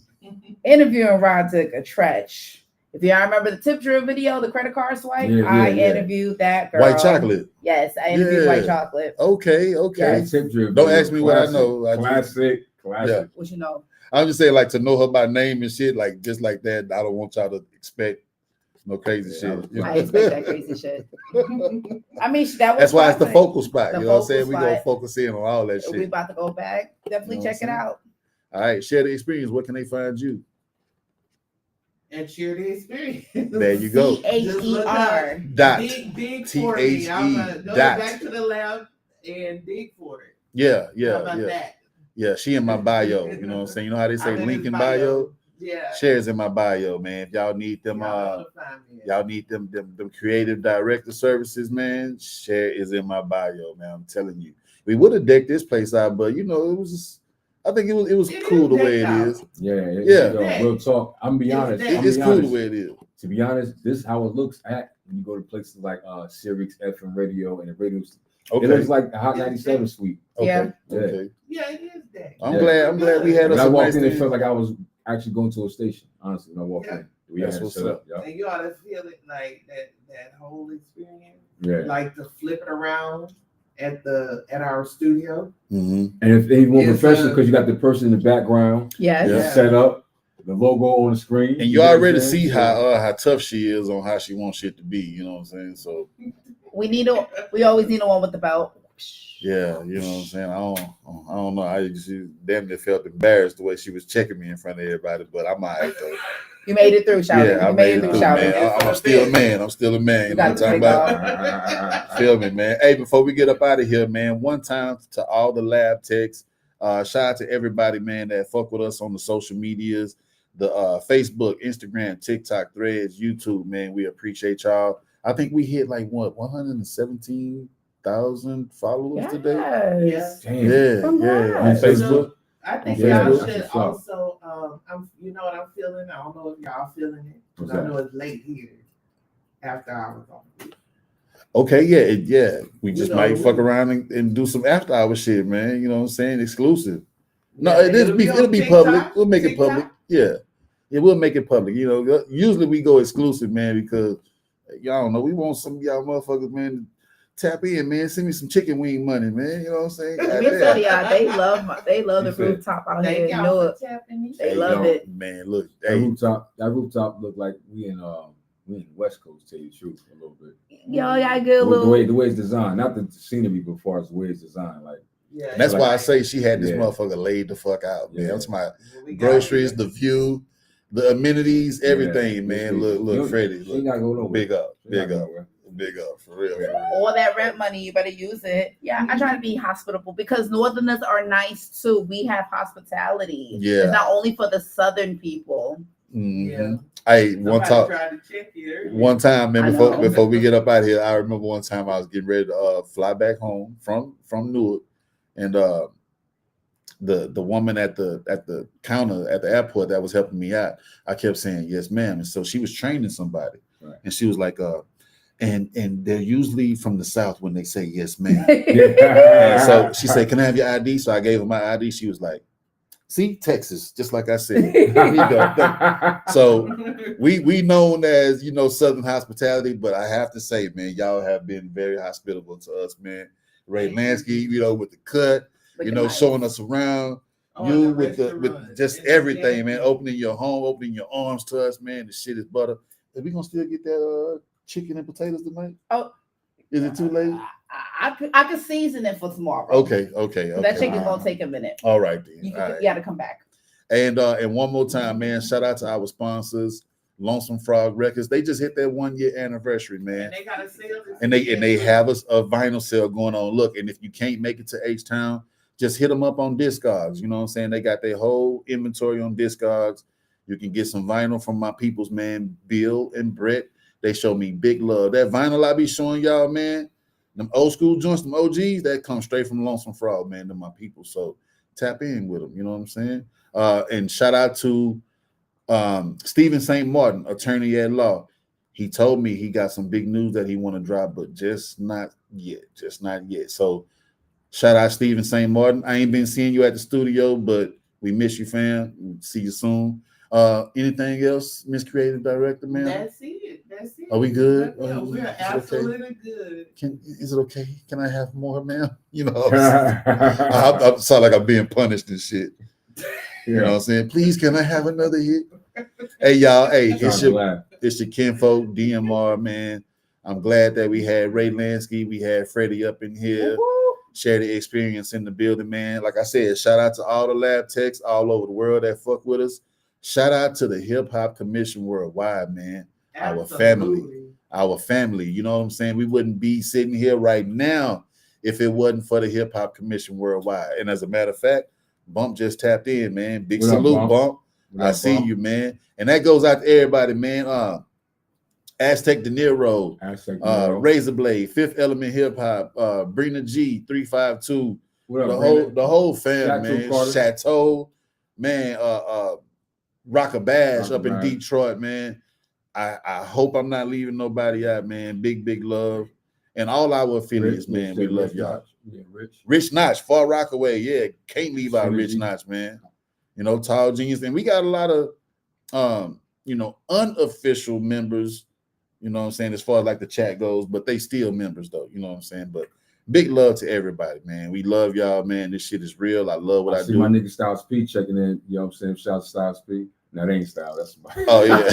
Interviewing Roddick Tretch. If y'all remember the tip drill video, the credit card swipe, I interviewed that girl. White Chocolate. Yes, I interviewed White Chocolate. Okay. Yes. Don't ask me what I know. Classic. What you know? I'm just saying, like, to know her by name and shit, like just like that. I don't want y'all to expect no crazy shit. You know? I expect that crazy shit. I mean, that was that's why it's the classic. focal spot. The You know what I'm saying? focal We're gonna spot. focus in on all that shit. We about to go back. Definitely You know check it what I'm out. All right, share the experience. Where can they find you? And share the experience. There you go. CHER. Dot. Dig for me. I'm gonna go dot. back to the left and dig for it. Yeah. How about that? Yeah, she in my bio. You know what I'm saying? You know how they say I'm in link his in bio. bio? Yeah. Shares in my bio, man. If y'all need them, y'all need them creative director services, man. Share is in my bio, man. I'm telling you. We would have decked this place out, but you know, it was just, I think it was cool the way it is. Yeah. Real talk. I'm gonna be honest. It's cool the way it is. To be honest, this is how it looks when you go to places like Sirius FM radio and the radio. Okay. It looks like the Hot 97 suite. Okay. Yeah. Okay. Yeah, it is that. I'm Yeah. glad we had When us I a walked nice in, it thing. felt like I was actually going to a station. Honestly, when I walked Yeah. in, we That's had it what's set up. Yeah. And you ought to feel it like that whole experience. Yeah. Like to flip it around at our studio. Mm-hmm. And if they more It's, professional, because you got the person in the background Yes. Yeah. set up, the logo on the screen, And you know what I'm already saying? see So- how tough she is on how she wants shit to be. You know what I'm saying? So We always need a one with the belt. yeah, you know what I'm saying. I don't know. I just damn near felt embarrassed the way she was checking me in front of everybody, but I'm alright though. You made it through, Shouty. Yeah, I You made it through, Shouty. man. I'm still a man. I'm still a man. You You know got what I'm talking to about? Feel me, man. Hey, before we get up out of here, man, one time to all the lab techs. Shout out to everybody, man, that fuck with us on the social medias, the Facebook, Instagram, TikTok, Threads, YouTube, man. We appreciate y'all. I think we hit like what 117,000 followers today. Yes. Damn. Yeah, Congrats. yeah. On On Facebook. I think Yeah, y'all that's should what's up. also, you know what I'm feeling? I don't know if y'all feeling it. 'Cause What's I that? know it's late here after hours on. Okay, yeah. We just know, might fuck we- around and do some after hour shit, man. You know what I'm saying? Exclusive. No, Yeah, it'll be on public. TikTok, We'll make it TikTok. public. Yeah, we'll make it public. You know, usually we go exclusive, man, because y'all don't know. We want some of y'all motherfuckers, man, to tap in, man. Send me some chicken wing money, man. You know what I'm saying? Let me tell y'all, they love the You said- rooftop out here. Thank You know y'all it. for tapping me. They Hey, love yo, it. man. Look, That hey, rooftop looked like we in the West Coast, tell you the truth, a little bit. Y'all got a good The little. way it's designed, not the scenery, but as far as the way it's designed, like Yeah, that's like- why I say she had this Yeah. motherfucker laid the fuck out, man. Yeah. That's my we got groceries, here. the view, the amenities, everything, Yeah, man. you- Look, you- Freddie, she ain't gotta go nowhere. big up, She ain't big gotta up, go nowhere. big up, for real. Yeah. All that rent money, you better use it. Yeah, I try to be hospitable because Northerners are nice too. We have hospitality. Yeah. It's not only for the Southern people. Mhm. Yeah. Hey, one Somebody time, tried to check you. man, I know. before we get up out here, I remember one time I was getting ready to fly back home from Newark, and the woman at the counter at the airport that was helping me out, I kept saying yes, ma'am, and so she was training somebody, Right. and she was like, and they're usually from the South when they say yes, ma'am. Yeah. So she said, "Can I have your ID?" So I gave her my ID. She was like, "See, Texas, just like I said." There you go. So we known as, you know, Southern hospitality, but I have to say, man, y'all have been very hospitable to us, man. Ray Lansky, you know, with the cut, you know, showing us around. Oh, You the with restaurant. just And everything, man. yeah. Opening your home, opening your arms to us, man. The shit is butter. Are we gonna still get that chicken and potatoes tonight? Oh. Is it too late? I could season it for tomorrow. Okay. That chicken gonna take a minute. All right then. You All right. gotta come back. And one more time, man, shout out to our sponsors, Lonesome Frog Records. They just hit their 1 year anniversary, man. And they got a sale. this And they weekend. have a vinyl sale going on. Look, and if you can't make it to H-Town, just hit them up on Discogs. You know what I'm saying? They got their whole inventory on Discogs. You can get some vinyl from my peoples, man, Bill and Brett. They show me big love. That vinyl I be showing y'all, man, them old school joints, them OGs, that come straight from Lonesome Frog, man, to my people. So tap in with them. You know what I'm saying? And shout out to Stephen St. Martin, attorney at law. He told me he got some big news that he want to drop, but just not yet. So shout out Stephen St. Martin. I ain't been seeing you at the studio, but we miss you, fam. We'll see you soon. Anything else, Miss Creative Director, man? That's it. Are we good? Yeah, Is we're it okay? absolutely good. Is it okay? Can I have more, ma'am? You know, I sound like I'm being punished and shit. You know what I'm saying? Please, can I have another hit? Hey, y'all. Hey, it's your kinfolk, DMR, man. I'm glad that we had Ray Lansky, we had Freddie up in here, share the experience in the building, man. Like I said, shout out to all the lab techs all over the world that fuck with us. Shout out to the Hip Hop Commission Worldwide, man. Absolutely. Our family. You know what I'm saying? We wouldn't be sitting here right now if it wasn't for the Hip Hop Commission Worldwide. And as a matter of fact, Bump just tapped in, man. Big What up, salute, Bump. I see you, man. And that goes out to everybody, man. Aztec De Niro, Razor Blade, Fifth Element Hip Hop, Brina G, 352, the whole fam, man. Chateau, man, Rocker Bash up in Detroit, man. I hope I'm not leaving nobody out, man. Big love. And all our affiliates, man, we love y'all. Yeah, Rich Notch, Far Rockaway, yeah, can't leave out Rich Synergy. Notch, man. You know, Tall Genius, and we got a lot of unofficial members, you know what I'm saying, as far as like the chat goes, but they still members though, you know what I'm saying? But big love to everybody, man. We love y'all, man. This shit is real. I love what I see do. my nigga Styles P checking in, you know what I'm saying? Shout out to Styles P. No, that ain't Styles, that's somebody. Oh yeah.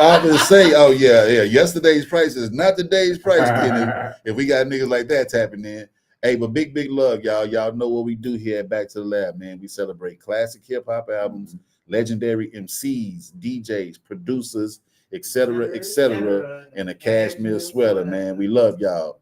I was gonna say, oh yeah. Yesterday's price is not today's price, Kenny. If we got niggas like that tapping in. Hey, but big love, y'all. Y'all know what we do here at Back to the Lab, man. We celebrate classic hip hop albums, legendary MCs, DJs, producers, etc., and a cashmere sweater, man. We love y'all.